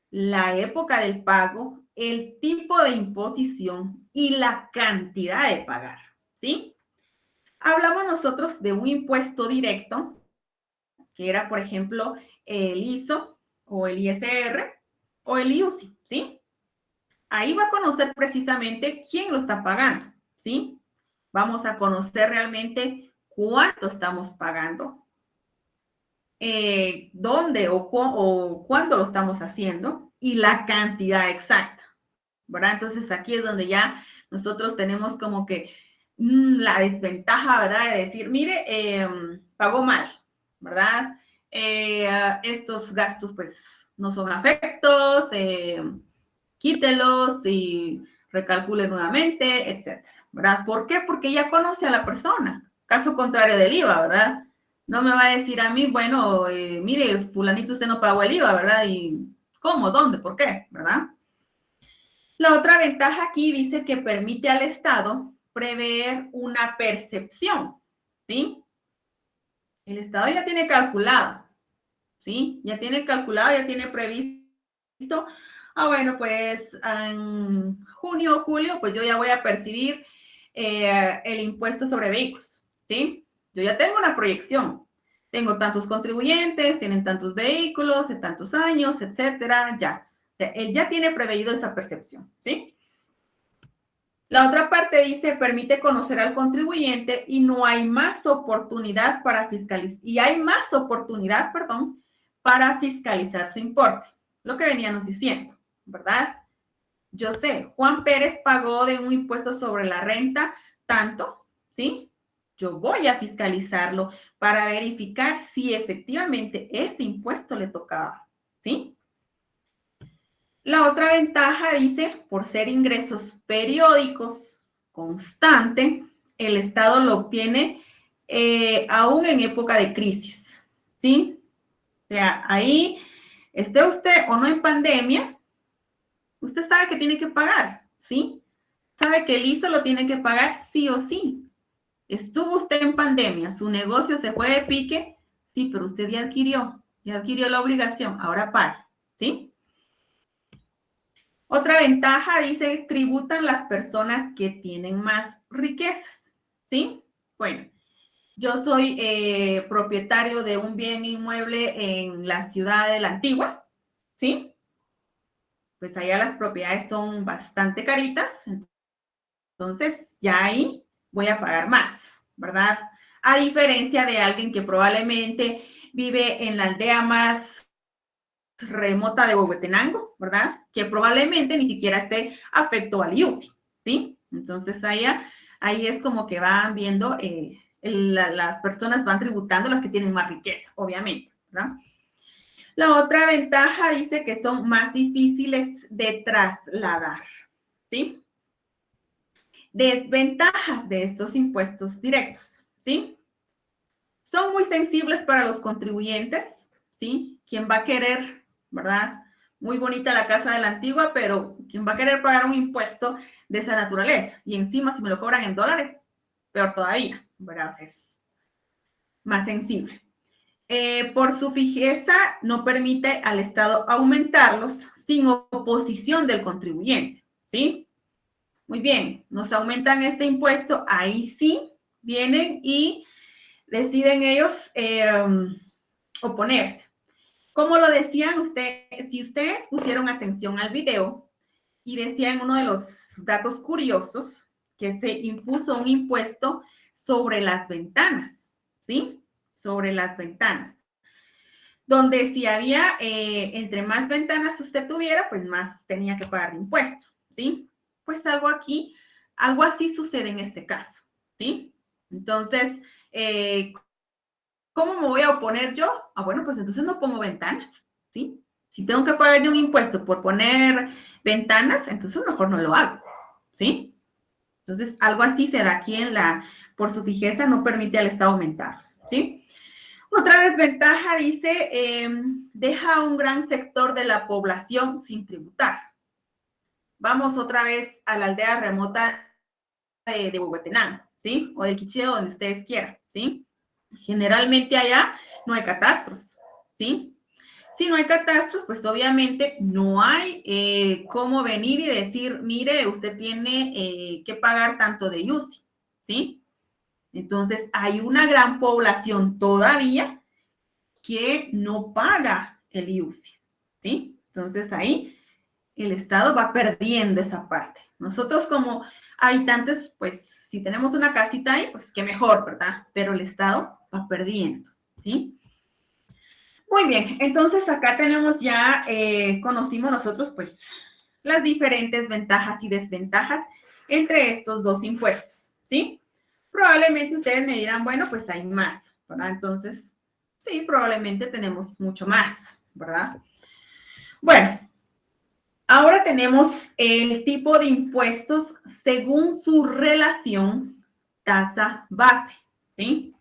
la época del pago, el tipo de imposición y la cantidad de pagar, ¿sí? Hablamos nosotros de un impuesto directo, que era, por ejemplo, el ISO o el ISR o el IUCI, ¿sí? Ahí va a conocer precisamente quién lo está pagando, ¿sí? Vamos a conocer realmente cuánto estamos pagando, dónde o cuándo lo estamos haciendo y la cantidad exacta, ¿verdad? Entonces aquí es donde ya nosotros tenemos como que la desventaja, ¿verdad? De decir, mire, pagó mal, ¿verdad? Estos gastos pues no son afectos, quítelos y recalcule nuevamente, etcétera, ¿verdad? ¿Por qué? Porque ya conoce a la persona. Caso contrario del IVA, ¿verdad? No me va a decir a mí, bueno, mire, fulanito, usted no pagó el IVA, ¿verdad? ¿Y cómo? ¿Dónde? ¿Por qué? ¿Verdad? La otra ventaja aquí dice que permite al Estado prever una percepción, ¿sí? El Estado ya tiene calculado, ¿sí? Ya tiene calculado, ya tiene previsto. Bueno, pues en junio o julio, pues yo ya voy a percibir el impuesto sobre vehículos, ¿sí? Yo ya tengo una proyección. Tengo tantos contribuyentes, tienen tantos vehículos, de tantos años, etcétera, ya. O sea, él ya tiene preveído esa percepción, ¿sí? La otra parte dice, permite conocer al contribuyente y no hay más oportunidad para fiscalizar, para fiscalizar su importe. Lo que veníamos diciendo, ¿verdad? Yo sé, Juan Pérez pagó de un impuesto sobre la renta tanto, ¿sí? Yo voy a fiscalizarlo para verificar si efectivamente ese impuesto le tocaba, ¿sí? La otra ventaja dice, por ser ingresos periódicos, constante, el Estado lo obtiene aún en época de crisis, ¿sí? O sea, ahí esté usted o no en pandemia, usted sabe que tiene que pagar, ¿sí? Sabe que el ISO lo tiene que pagar sí o sí. Estuvo usted en pandemia, su negocio se fue de pique, sí, pero usted ya adquirió la obligación, ahora pague, ¿sí? Otra ventaja, dice, tributan las personas que tienen más riquezas, ¿sí? Bueno, yo soy propietario de un bien inmueble en la ciudad de La Antigua, ¿sí? Pues allá las propiedades son bastante caritas, entonces ya ahí voy a pagar más, ¿verdad? A diferencia de alguien que probablemente vive en la aldea más remota de Huehuetenango, ¿verdad? Que probablemente ni siquiera esté afecto al IUCI, ¿sí? Entonces ahí es como que van viendo, las personas van tributando las que tienen más riqueza, obviamente, ¿verdad? La otra ventaja dice que son más difíciles de trasladar, ¿sí? Desventajas de estos impuestos directos, ¿sí? Son muy sensibles para los contribuyentes, ¿sí? ¿Quién va a querer, verdad? Muy bonita la casa de la Antigua, pero ¿quién va a querer pagar un impuesto de esa naturaleza? Y encima, si me lo cobran en dólares, peor todavía, ¿verdad? O sea, es más sensible. Por su fijeza, no permite al Estado aumentarlos sin oposición del contribuyente, ¿sí? Muy bien, nos aumentan este impuesto, ahí sí vienen y deciden ellos oponerse. Como lo decían ustedes, si ustedes pusieron atención al video y decían uno de los datos curiosos que se impuso un impuesto sobre las ventanas, ¿sí? Sobre las ventanas. Donde si había, entre más ventanas usted tuviera, pues más tenía que pagar de impuesto, ¿sí? Pues algo así sucede en este caso, ¿sí? Entonces, ¿cómo me voy a oponer yo? Bueno, pues entonces no pongo ventanas, ¿sí? Si tengo que pagar yo un impuesto por poner ventanas, entonces mejor no lo hago, ¿sí? Entonces, algo así se da aquí por su fijeza, no permite al Estado aumentarlos, ¿sí? Otra desventaja dice, deja a un gran sector de la población sin tributar. Vamos otra vez a la aldea remota de Huehuetenango, ¿sí? O del Quicheo, donde ustedes quieran, ¿sí? Generalmente allá no hay catastros, ¿sí? Si no hay catastros, pues obviamente no hay cómo venir y decir, mire, usted tiene que pagar tanto de IUCI, ¿sí? Entonces, hay una gran población todavía que no paga el IUCI, ¿sí? Entonces, ahí el Estado va perdiendo esa parte. Nosotros como habitantes, pues, si tenemos una casita ahí, pues, qué mejor, ¿verdad? Pero el Estado va perdiendo, ¿sí? Muy bien, entonces acá tenemos ya, conocimos nosotros, pues, las diferentes ventajas y desventajas entre estos dos impuestos, ¿sí? Probablemente ustedes me dirán, bueno, pues hay más, ¿verdad? Entonces, sí, probablemente tenemos mucho más, ¿verdad? Bueno, ahora tenemos el tipo de impuestos según su relación tasa-base, ¿sí?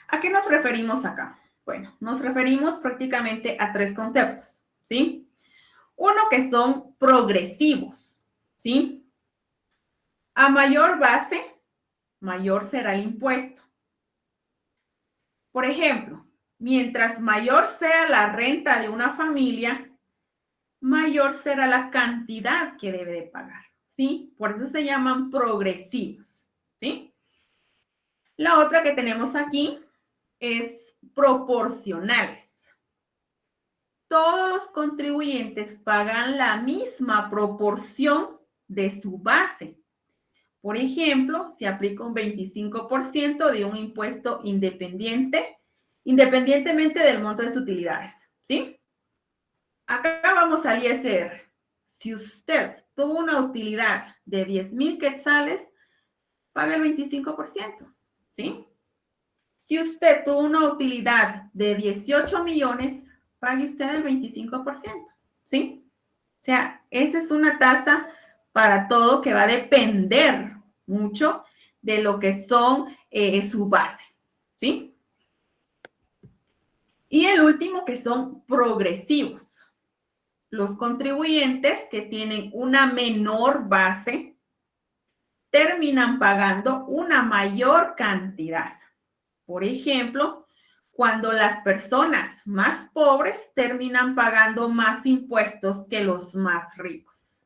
¿A qué nos referimos acá? Bueno, nos referimos prácticamente a tres conceptos, ¿sí? Uno que son progresivos, ¿sí? A mayor base, mayor será el impuesto. Por ejemplo, mientras mayor sea la renta de una familia, mayor será la cantidad que debe de pagar, ¿sí? Por eso se llaman progresivos, ¿sí? La otra que tenemos aquí es proporcionales. Todos los contribuyentes pagan la misma proporción de su base. Por ejemplo, se aplica un 25% de un impuesto independientemente del monto de sus utilidades, ¿sí? Acá vamos al ISR. Si usted tuvo una utilidad de 10,000 quetzales, paga el 25%, ¿sí? Si usted tuvo una utilidad de 18 millones, pague usted el 25%, ¿sí? O sea, esa es una tasa para todo que va a depender mucho de lo que son su base, ¿sí? Y el último que son progresivos. Los contribuyentes que tienen una menor base terminan pagando una mayor cantidad. Por ejemplo, cuando las personas más pobres terminan pagando más impuestos que los más ricos.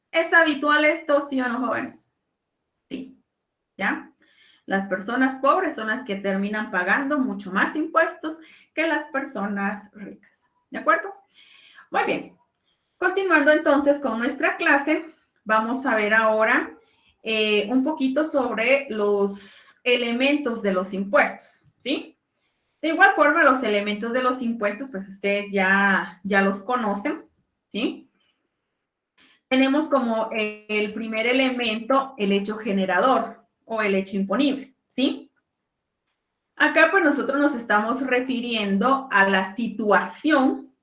¿Es habitual esto, sí o no, jóvenes? Sí, ¿ya? Las personas pobres son las que terminan pagando mucho más impuestos que las personas ricas. ¿De acuerdo? Muy bien. Continuando entonces con nuestra clase, vamos a ver ahora un poquito sobre los elementos de los impuestos, ¿sí? De igual forma, los elementos de los impuestos, pues ustedes ya los conocen, ¿sí? Tenemos como el primer elemento el hecho generador o el hecho imponible, ¿sí? Acá pues nosotros nos estamos refiriendo a la situación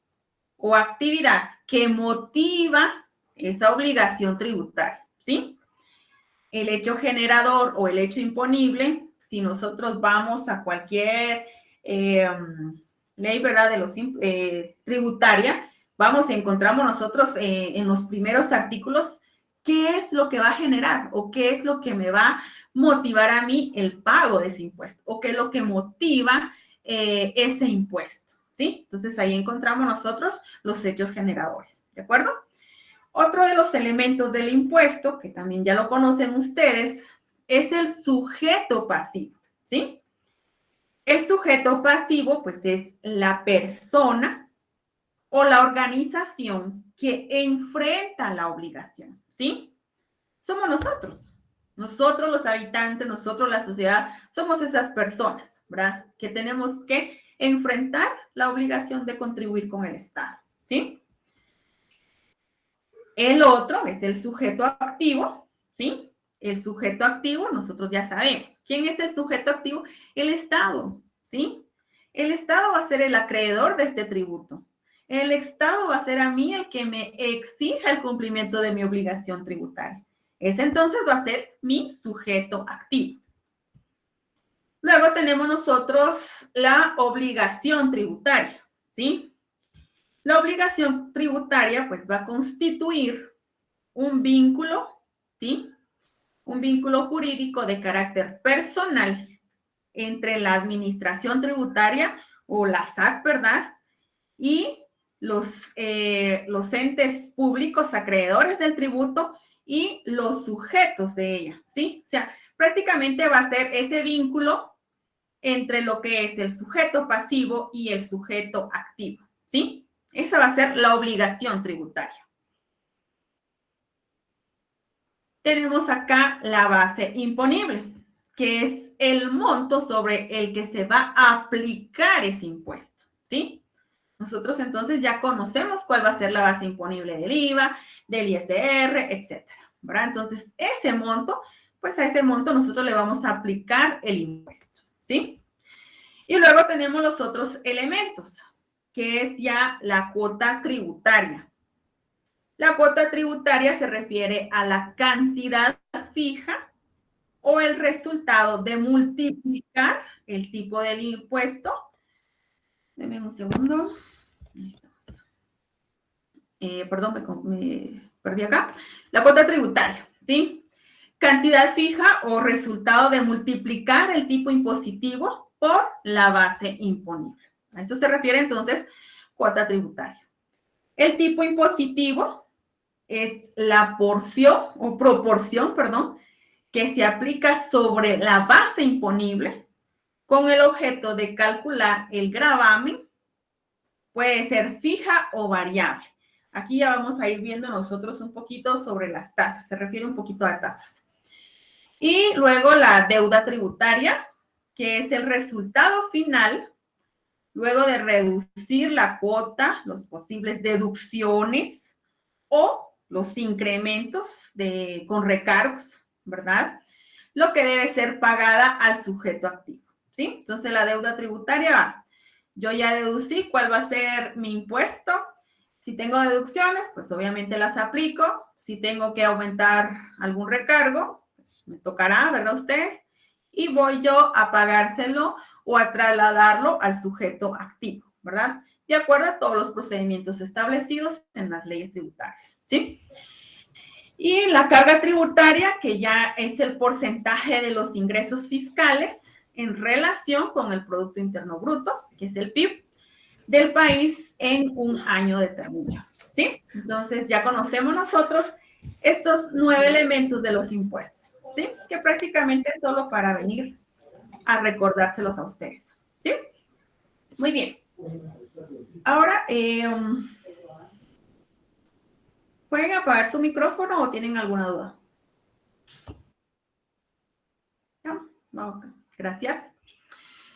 o actividad que motiva esa obligación tributaria, ¿sí? El hecho generador o el hecho imponible, si nosotros vamos a cualquier ley, ¿verdad?, de los tributaria, encontramos nosotros en los primeros artículos qué es lo que va a generar o qué es lo que me va a motivar a mí el pago de ese impuesto o qué es lo que motiva ese impuesto, ¿sí? Entonces ahí encontramos nosotros los hechos generadores, ¿de acuerdo? Otro de los elementos del impuesto, que también ya lo conocen ustedes, es el sujeto pasivo, ¿sí? El sujeto pasivo, pues, es la persona o la organización que enfrenta la obligación, ¿sí? Somos nosotros los habitantes, nosotros la sociedad, somos esas personas, ¿verdad? Que tenemos que enfrentar la obligación de contribuir con el Estado, ¿sí? El otro es el sujeto activo, ¿sí? El sujeto activo, nosotros ya sabemos. ¿Quién es el sujeto activo? El Estado, ¿sí? El Estado va a ser el acreedor de este tributo. El Estado va a ser a mí el que me exija el cumplimiento de mi obligación tributaria. Ese entonces va a ser mi sujeto activo. Luego tenemos nosotros la obligación tributaria, ¿sí? La obligación tributaria, pues, va a constituir un vínculo, ¿sí? Un vínculo jurídico de carácter personal entre la administración tributaria o la SAT, ¿verdad? Y los entes públicos acreedores del tributo y los sujetos de ella, ¿sí? O sea, prácticamente va a ser ese vínculo entre lo que es el sujeto pasivo y el sujeto activo, ¿sí? Esa va a ser la obligación tributaria. Tenemos acá la base imponible, que es el monto sobre el que se va a aplicar ese impuesto, ¿sí? Nosotros entonces ya conocemos cuál va a ser la base imponible del IVA, del ISR, etcétera, ¿verdad? Entonces, ese monto, pues a ese monto nosotros le vamos a aplicar el impuesto, ¿sí? Y luego tenemos los otros elementos, que es ya la cuota tributaria. La cuota tributaria se refiere a la cantidad fija o el resultado de multiplicar el tipo del impuesto. Denme un segundo. Ahí estamos. Perdón, me perdí acá. La cuota tributaria, ¿sí? Cantidad fija o resultado de multiplicar el tipo impositivo por la base imponible. A eso se refiere entonces cuota tributaria. El tipo impositivo es la porción o proporción, perdón, que se aplica sobre la base imponible con el objeto de calcular el gravamen. Puede ser fija o variable. Aquí ya vamos a ir viendo nosotros un poquito sobre las tasas. Se refiere un poquito a tasas. Y luego la deuda tributaria, que es el resultado final, luego de reducir la cuota, los posibles deducciones o los incrementos con recargos, ¿verdad? Lo que debe ser pagada al sujeto activo, ¿sí? Entonces, la deuda tributaria va. Yo ya deducí cuál va a ser mi impuesto. Si tengo deducciones, pues obviamente las aplico. Si tengo que aumentar algún recargo, pues me tocará, ¿verdad? Ustedes. Y voy yo a pagárselo o a trasladarlo al sujeto activo, ¿verdad? De acuerdo a todos los procedimientos establecidos en las leyes tributarias, ¿sí? Y la carga tributaria, que ya es el porcentaje de los ingresos fiscales en relación con el Producto Interno Bruto, que es el PIB, del país en un año determinado, ¿sí? Entonces, ya conocemos nosotros estos 9 elementos de los impuestos, ¿sí? Que prácticamente es solo para venir a recordárselos a ustedes, ¿sí? Muy bien. Ahora, ¿pueden apagar su micrófono o tienen alguna duda? No, gracias.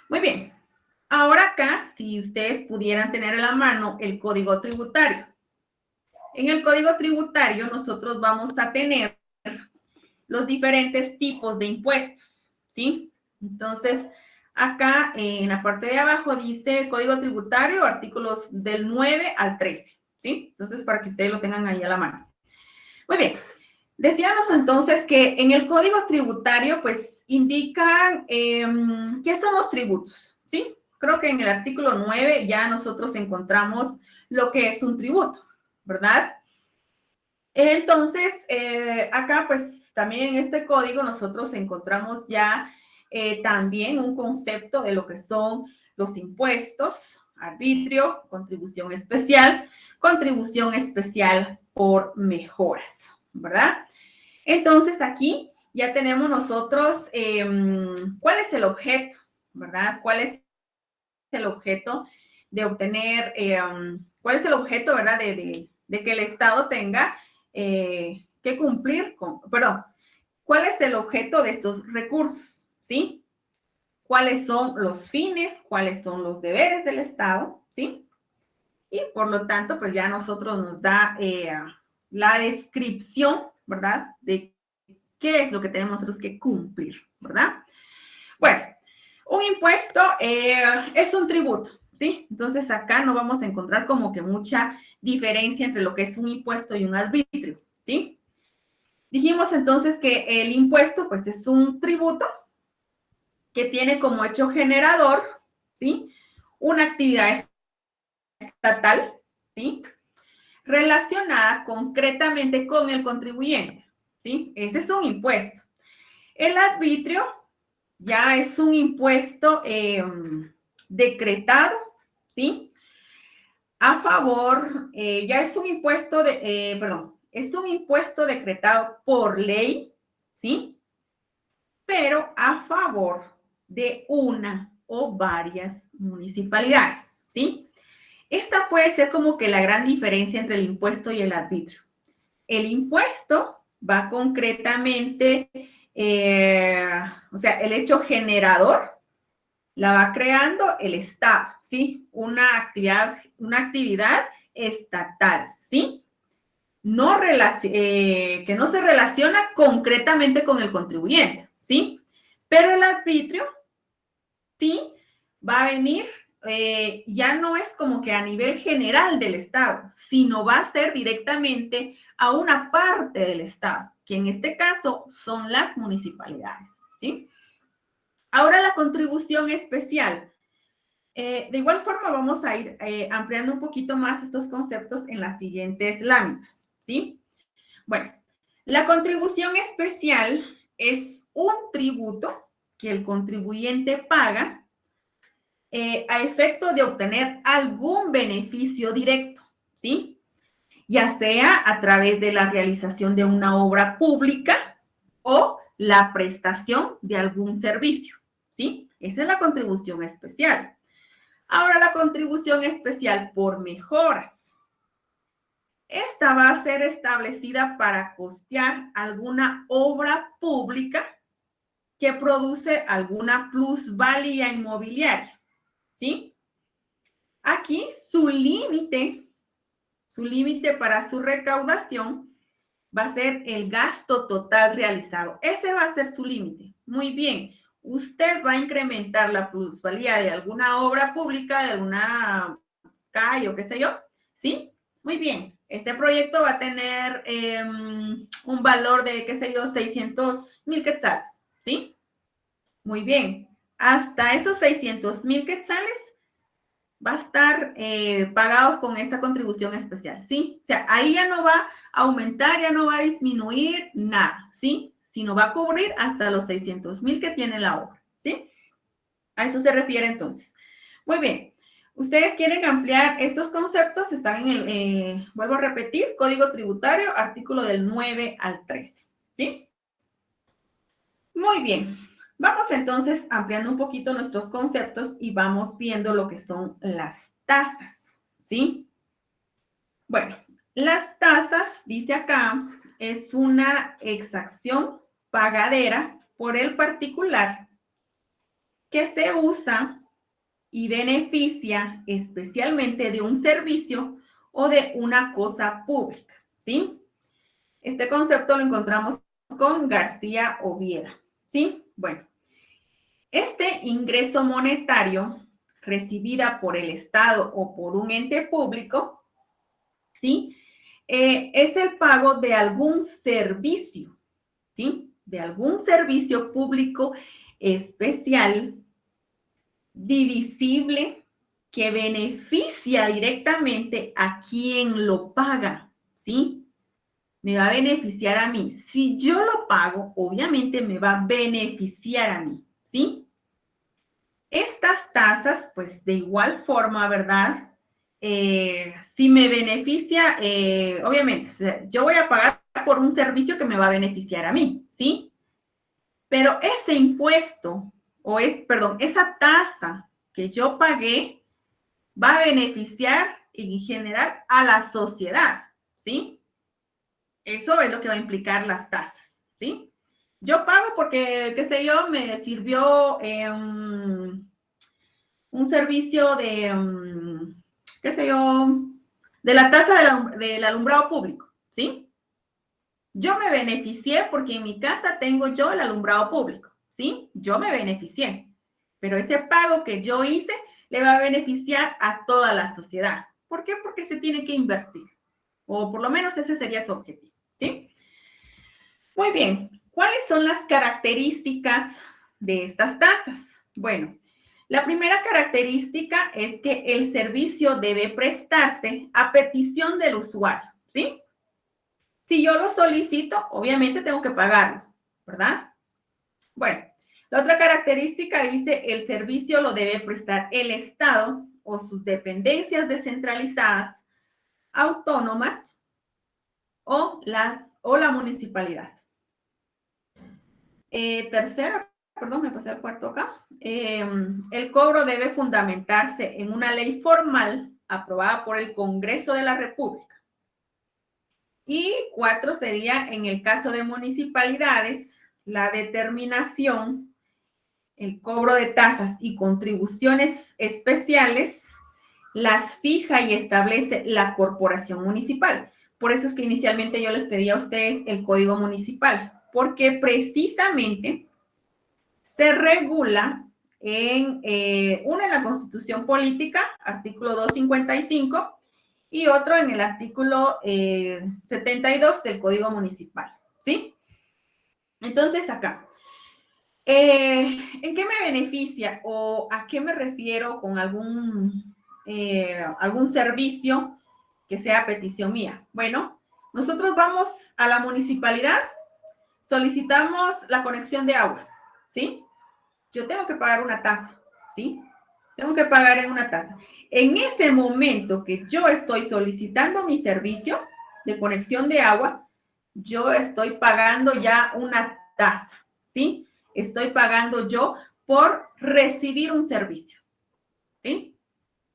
Muy bien. Ahora acá, si ustedes pudieran tener a la mano el código tributario. En el código tributario nosotros vamos a tener los diferentes tipos de impuestos, ¿sí? Entonces, acá en la parte de abajo dice código tributario, artículos del 9 al 13, ¿sí? Entonces, para que ustedes lo tengan ahí a la mano. Muy bien. Decíamos entonces que en el código tributario, pues, indican qué son los tributos, ¿sí? Creo que en el artículo 9 ya nosotros encontramos lo que es un tributo, ¿verdad? Entonces, acá, pues, también en este código nosotros encontramos ya también un concepto de lo que son los impuestos, arbitrio, contribución especial por mejoras, ¿verdad? Entonces, aquí ya tenemos nosotros cuál es el objeto, ¿verdad? ¿Cuál es el objeto de obtener, cuál es el objeto, ¿verdad? De que el Estado tenga que cumplir con, perdón, ¿cuál es el objeto de estos recursos? ¿Sí? ¿Cuáles son los fines? ¿Cuáles son los deberes del Estado? ¿Sí? Y por lo tanto, pues ya nosotros nos da la descripción, ¿verdad? De qué es lo que tenemos nosotros que cumplir, ¿verdad? Bueno, un impuesto es un tributo, ¿sí? Entonces acá no vamos a encontrar como que mucha diferencia entre lo que es un impuesto y un arbitrio, ¿sí? Dijimos entonces que el impuesto, pues, es un tributo que tiene como hecho generador, ¿sí? Una actividad estatal, ¿sí? Relacionada concretamente con el contribuyente, ¿sí? Ese es un impuesto. El arbitrio ya es un impuesto decretado, ¿sí? A favor, ya es un impuesto es un impuesto decretado por ley, ¿sí? Pero a favor de una o varias municipalidades, ¿sí? Esta puede ser como que la gran diferencia entre el impuesto y el arbitrio. El impuesto va concretamente, o sea, el hecho generador la va creando el Estado, ¿sí? Una actividad estatal, ¿sí? Que no se relaciona concretamente con el contribuyente, ¿sí? Pero el arbitrio, sí, va a venir ya no es como que a nivel general del Estado, sino va a ser directamente a una parte del Estado, que en este caso son las municipalidades, ¿sí? Ahora la contribución especial. De igual forma vamos a ir ampliando un poquito más estos conceptos en las siguientes láminas, ¿sí? Bueno, la contribución especial es un tributo que el contribuyente paga a efecto de obtener algún beneficio directo, ¿sí? Ya sea a través de la realización de una obra pública o la prestación de algún servicio, ¿sí? Esa es la contribución especial. Ahora la contribución especial por mejoras. Esta va a ser establecida para costear alguna obra pública que produce alguna plusvalía inmobiliaria, ¿sí? Aquí su límite para su recaudación va a ser el gasto total realizado. Ese va a ser su límite. Muy bien. Usted va a incrementar la plusvalía de alguna obra pública, de alguna calle o qué sé yo, ¿sí? Muy bien. Este proyecto va a tener un valor de, qué sé yo, 600,000 quetzales, ¿sí? Muy bien. Hasta esos 600,000 quetzales va a estar pagados con esta contribución especial, ¿sí? O sea, ahí ya no va a aumentar, ya no va a disminuir nada, ¿sí? Sino va a cubrir hasta los 600,000 que tiene la obra, ¿sí? A eso se refiere entonces. Muy bien. Ustedes quieren ampliar estos conceptos, están en el, vuelvo a repetir, Código Tributario, artículo del 9 al 13, ¿sí? Muy bien. Vamos entonces ampliando un poquito nuestros conceptos y vamos viendo lo que son las tasas, ¿sí? Bueno, las tasas, dice acá, es una exacción pagadera por el particular que se usa y beneficia especialmente de un servicio o de una cosa pública, ¿sí? Este concepto lo encontramos con García Oviera, ¿sí? Bueno, este ingreso monetario recibida por el Estado o por un ente público, ¿sí? Es el pago de algún servicio, ¿sí? De algún servicio público especial, divisible, que beneficia directamente a quien lo paga, ¿sí? Me va a beneficiar a mí. Si yo lo pago, obviamente me va a beneficiar a mí, ¿sí? Estas tasas, pues de igual forma, ¿verdad? Si me beneficia, obviamente, o sea, yo voy a pagar por un servicio que me va a beneficiar a mí, ¿sí? Pero ese impuesto, esa tasa que yo pagué, va a beneficiar en general a la sociedad, ¿sí? Eso es lo que va a implicar las tasas, ¿sí? Yo pago porque, qué sé yo, me sirvió un servicio de, qué sé yo, de la tasa del alumbrado público, ¿sí? Yo me beneficié porque en mi casa tengo yo el alumbrado público, ¿sí? Yo me beneficié, pero ese pago que yo hice le va a beneficiar a toda la sociedad. ¿Por qué? Porque se tiene que invertir, o por lo menos ese sería su objetivo, ¿sí? Muy bien, ¿cuáles son las características de estas tasas? Bueno, la primera característica es que el servicio debe prestarse a petición del usuario, ¿sí? Si yo lo solicito, obviamente tengo que pagarlo, ¿verdad? Bueno, la otra característica dice el servicio lo debe prestar el Estado o sus dependencias descentralizadas, autónomas o la municipalidad. Tercera, perdón, me pasé al cuarto acá. El cobro debe fundamentarse en una ley formal aprobada por el Congreso de la República. Y 4 sería, en el caso de municipalidades, la determinación, el cobro de tasas y contribuciones especiales, las fija y establece la corporación municipal. Por eso es que inicialmente yo les pedí a ustedes el código municipal, porque precisamente se regula uno en la Constitución Política, artículo 255, y otro en el artículo 72 del Código Municipal, ¿sí? Entonces, acá, ¿en qué me beneficia o a qué me refiero con algún servicio que sea a petición mía? Bueno, nosotros vamos a la municipalidad, solicitamos la conexión de agua, ¿sí? Yo tengo que pagar una tasa, ¿sí? Tengo que pagar en una tasa. En ese momento que yo estoy solicitando mi servicio de conexión de agua, yo estoy pagando ya una tasa, ¿sí? Estoy pagando yo por recibir un servicio, ¿sí?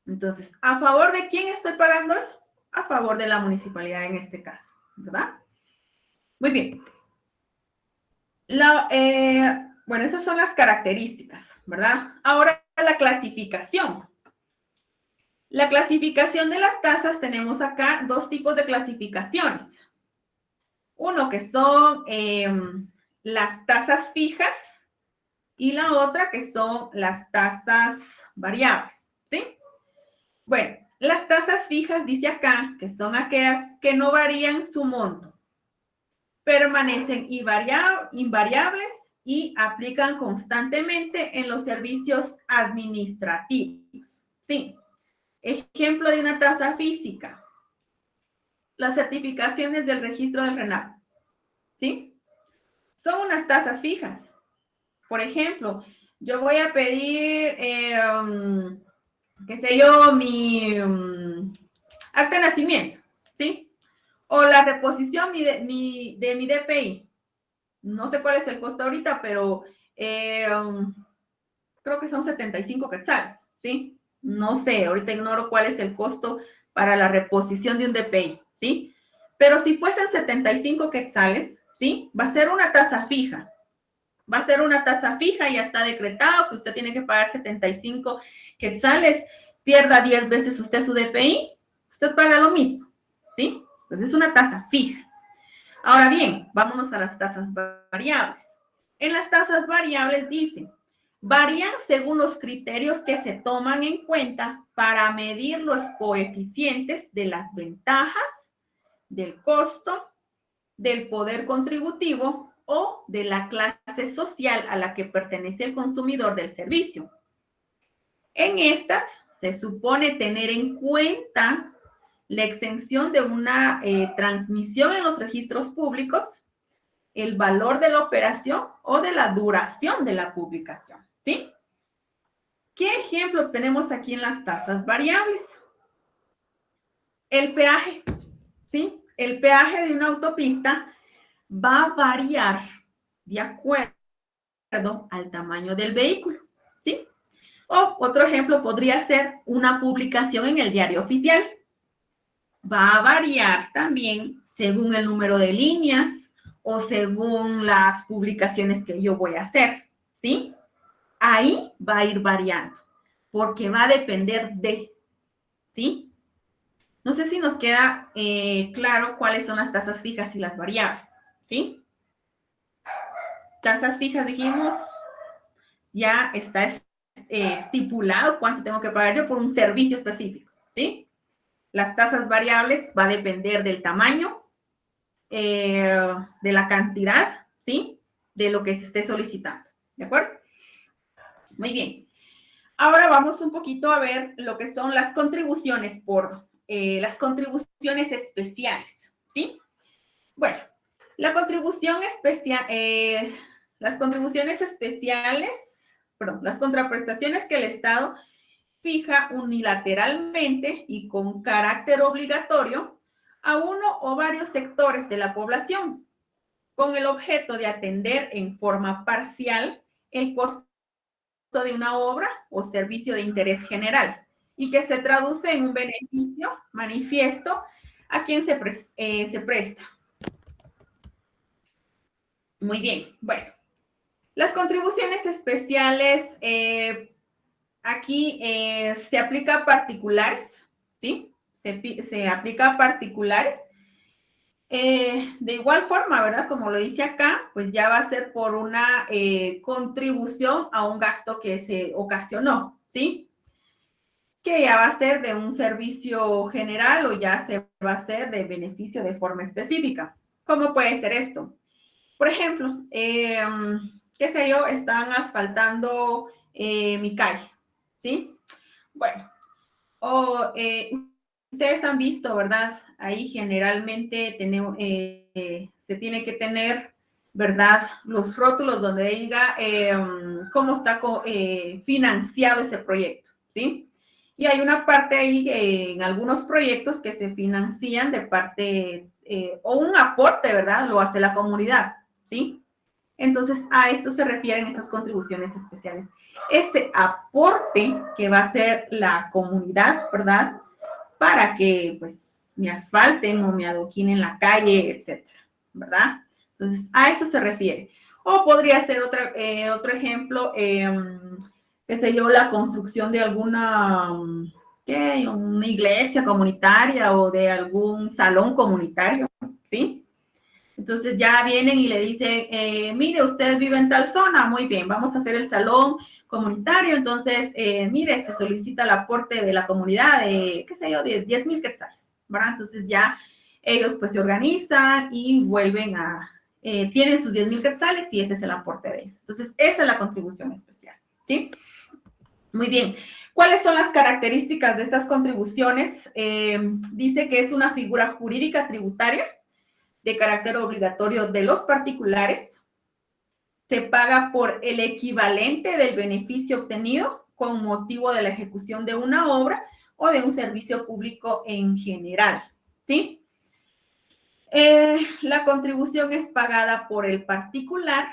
Entonces, ¿a favor de quién estoy pagando eso? A favor de la municipalidad en este caso, ¿verdad? Muy bien. Bueno, esas son las características, ¿verdad? Ahora la clasificación. La clasificación de las tasas, tenemos acá dos tipos de clasificaciones. Uno que son las tasas fijas y la otra que son las tasas variables, ¿sí? Bueno, las tasas fijas dice acá que son aquellas que no varían su monto, permanecen invariables y aplican constantemente en los servicios administrativos, ¿sí? Ejemplo de una tasa física, las certificaciones del registro del RENAP, ¿sí? Son unas tasas fijas. Por ejemplo, yo voy a pedir, qué sé yo, mi acta de nacimiento, ¿sí? O la reposición de mi DPI. No sé cuál es el costo ahorita, pero creo que son 75 quetzales, ¿sí? No sé, ahorita ignoro cuál es el costo para la reposición de un DPI, ¿sí? Pero si fuesen 75 quetzales, ¿sí? Va a ser una tasa fija. Va a ser una tasa fija, ya está decretado que usted tiene que pagar 75 quetzales, pierda 10 veces usted su DPI, usted paga lo mismo, ¿sí? Entonces es una tasa fija. Ahora bien, vámonos a las tasas variables. En las tasas variables dicen, varían según los criterios que se toman en cuenta para medir los coeficientes de las ventajas, del costo, del poder contributivo o de la clase social a la que pertenece el consumidor del servicio. En estas se supone tener en cuenta la exención de una transmisión en los registros públicos, el valor de la operación o de la duración de la publicación, ¿sí? ¿Qué ejemplo tenemos aquí en las tasas variables? El peaje, ¿sí? El peaje de una autopista va a variar de acuerdo al tamaño del vehículo, ¿sí? O otro ejemplo podría ser una publicación en el diario oficial. Va a variar también según el número de líneas o según las publicaciones que yo voy a hacer, ¿sí? Ahí va a ir variando, porque va a depender de, ¿sí? No sé si nos queda claro cuáles son las tasas fijas y las variables, ¿sí? Tasas fijas, dijimos, ya está estipulado cuánto tengo que pagar yo por un servicio específico, ¿sí? Las tasas variables va a depender del tamaño, de la cantidad, ¿sí? De lo que se esté solicitando, ¿de acuerdo? Muy bien. Ahora vamos un poquito a ver lo que son las contribuciones las contribuciones especiales, ¿sí? Bueno, las contribuciones especiales, perdón, las contraprestaciones que el Estado fija unilateralmente y con carácter obligatorio a uno o varios sectores de la población, con el objeto de atender en forma parcial el costo de una obra o servicio de interés general y que se traduce en un beneficio manifiesto a quien se presta. Muy bien, bueno. Las contribuciones especiales, aquí se aplica a particulares, ¿sí? Se aplica a particulares De igual forma, ¿verdad? Como lo dice acá, pues ya va a ser por una contribución a un gasto que se ocasionó, ¿sí? Que ya va a ser de un servicio general o ya se va a hacer de beneficio de forma específica. ¿Cómo puede ser esto? Por ejemplo, qué sé yo, están asfaltando mi calle, ¿sí? Bueno, o ustedes han visto, ¿verdad? Ahí generalmente tenemos, se tiene que tener, ¿verdad? Los rótulos donde diga cómo está financiado ese proyecto, ¿sí? Y hay una parte ahí en algunos proyectos que se financian de parte, o un aporte, ¿verdad? Lo hace la comunidad, ¿sí? Entonces, a esto se refieren estas contribuciones especiales. Ese aporte que va a hacer la comunidad, ¿verdad? Para que, pues, me asfalten o me adoquinen la calle, etcétera, ¿verdad? Entonces, a eso se refiere. O podría ser otro ejemplo, qué sé yo, la construcción de alguna, ¿qué? Una iglesia comunitaria o de algún salón comunitario, ¿sí? Entonces ya vienen y le dicen, mire, usted vive en tal zona, muy bien, vamos a hacer el salón comunitario, entonces, mire, se solicita el aporte de la comunidad de, qué sé yo, de 10,000 quetzales, ¿verdad? Entonces ya ellos pues se organizan y vuelven a, tienen sus 10,000 quetzales y ese es el aporte de ellos. Entonces, esa es la contribución especial, ¿sí? Muy bien. ¿Cuáles son las características de estas contribuciones? Dice que es una figura jurídica tributaria de carácter obligatorio de los particulares, se paga por el equivalente del beneficio obtenido con motivo de la ejecución de una obra o de un servicio público en general, ¿sí? La contribución es pagada por el particular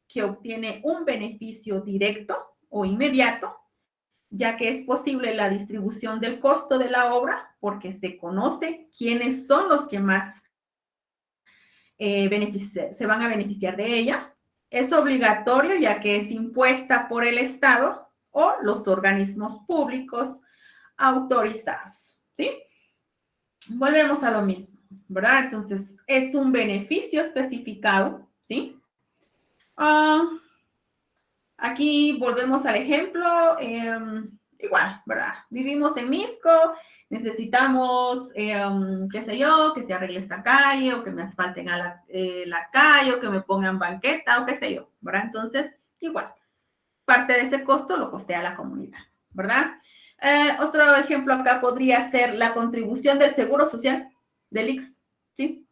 que obtiene un beneficio directo o inmediato, ya que es posible la distribución del costo de la obra porque se conoce quiénes son los que más se van a beneficiar de ella. Es obligatorio ya que es impuesta por el Estado o los organismos públicos autorizados, ¿sí? Volvemos a lo mismo, ¿verdad? Entonces, es un beneficio especificado, ¿sí? Aquí volvemos al ejemplo, igual, ¿verdad? Vivimos en Misco, necesitamos, qué sé yo, que se arregle esta calle o que me asfalten a la calle o que me pongan banqueta o qué sé yo, ¿verdad? Entonces, igual, parte de ese costo lo costea la comunidad, ¿verdad? Otro ejemplo acá podría ser la contribución del Seguro Social, del IX, ¿sí?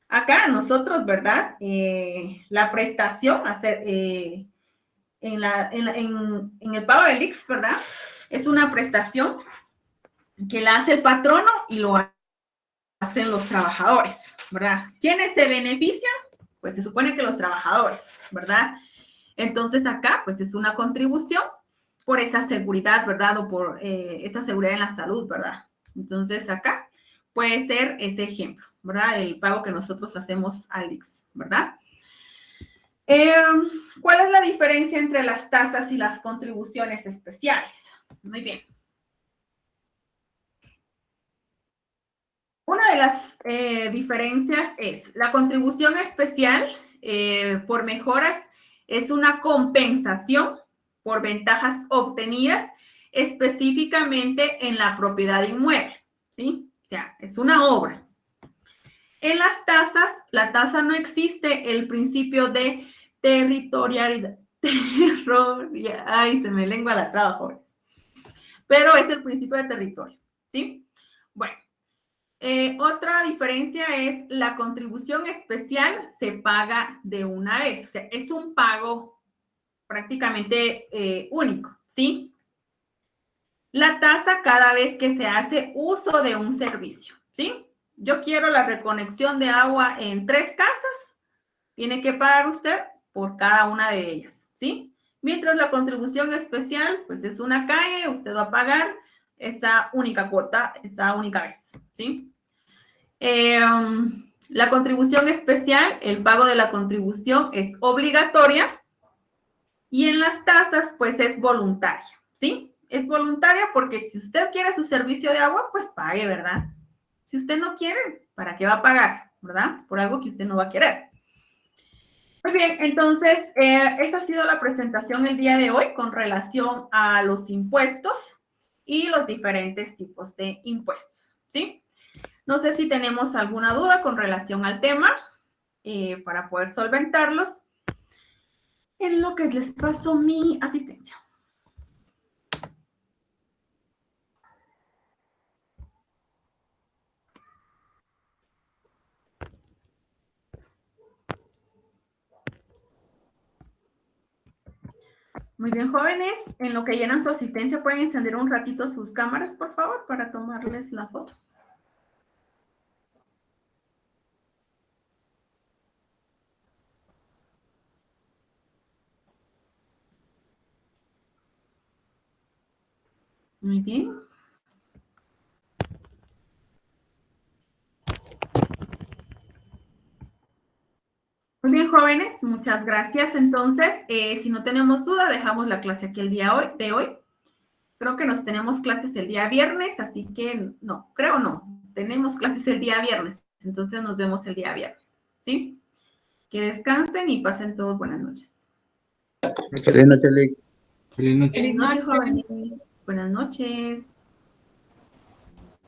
Acá nosotros, ¿verdad? La prestación, en el pago del IX, ¿verdad? Es una prestación que la hace el patrono y lo hacen los trabajadores, ¿verdad? ¿Quiénes se benefician? Pues se supone que los trabajadores, ¿verdad? Entonces acá, pues es una contribución por esa seguridad, ¿verdad? O por esa seguridad en la salud, ¿verdad? Entonces acá puede ser ese ejemplo, ¿verdad? El pago que nosotros hacemos al IX, ¿verdad? ¿Cuál es la diferencia entre las tasas y las contribuciones especiales? Muy bien. Una de las diferencias es la contribución especial por mejoras es una compensación por ventajas obtenidas específicamente en la propiedad inmueble, ¿sí? O sea, es una obra. En las tasas, la tasa no existe el principio de territorialidad. Ay, se me lengua la traba, jóvenes. Pero es el principio de territorio, ¿sí? Bueno, otra diferencia es la contribución especial se paga de una vez, o sea, es un pago prácticamente único, ¿sí? La tasa cada vez que se hace uso de un servicio, ¿sí? Yo quiero la reconexión de agua en 3 casas, tiene que pagar usted por cada una de ellas, ¿sí? Mientras la contribución especial, pues es una calle, usted va a pagar esa única cuota, esa única vez, ¿sí? La contribución especial, el pago de la contribución es obligatoria y en las tasas, pues es voluntaria, ¿sí? Es voluntaria porque si usted quiere su servicio de agua, pues pague, ¿verdad? Si usted no quiere, ¿para qué va a pagar? ¿verdad? Por algo que usted no va a querer. Muy bien, entonces, esa ha sido la presentación el día de hoy con relación a los impuestos y los diferentes tipos de impuestos, ¿sí? No sé si tenemos alguna duda con relación al tema para poder solventarlos en lo que les paso mi asistencia. Muy bien, jóvenes, en lo que llenan su asistencia, ¿pueden encender un ratito sus cámaras, por favor, para tomarles la foto? Muy bien. Muy bien, jóvenes, muchas gracias. Entonces, si no tenemos duda, dejamos la clase aquí el día de hoy. Creo que nos tenemos clases el día viernes, así que no, creo no. Tenemos clases el día viernes, entonces nos vemos el día viernes, ¿sí? Que descansen y pasen todos buenas noches. Feliz noche, Lick. Feliz noche. Feliz noche, jóvenes. Buenas noches.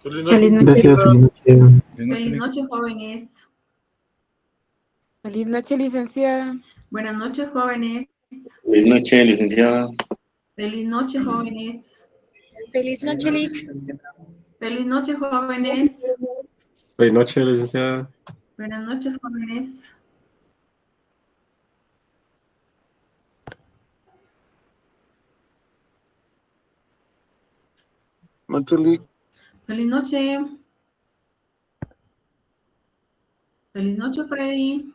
Feliz noche. Feliz noche. Gracias, feliz noche. Feliz noche, jóvenes. Feliz noche, licenciada. Buenas noches, jóvenes. Buenas noches, licenciada. Feliz noche, jóvenes. Feliz noche, Lick. Feliz noche, jóvenes. Feliz noche, licenciada. Buenas noches, jóvenes. Noche, Lick. Feliz noche. Feliz noche, Freddy.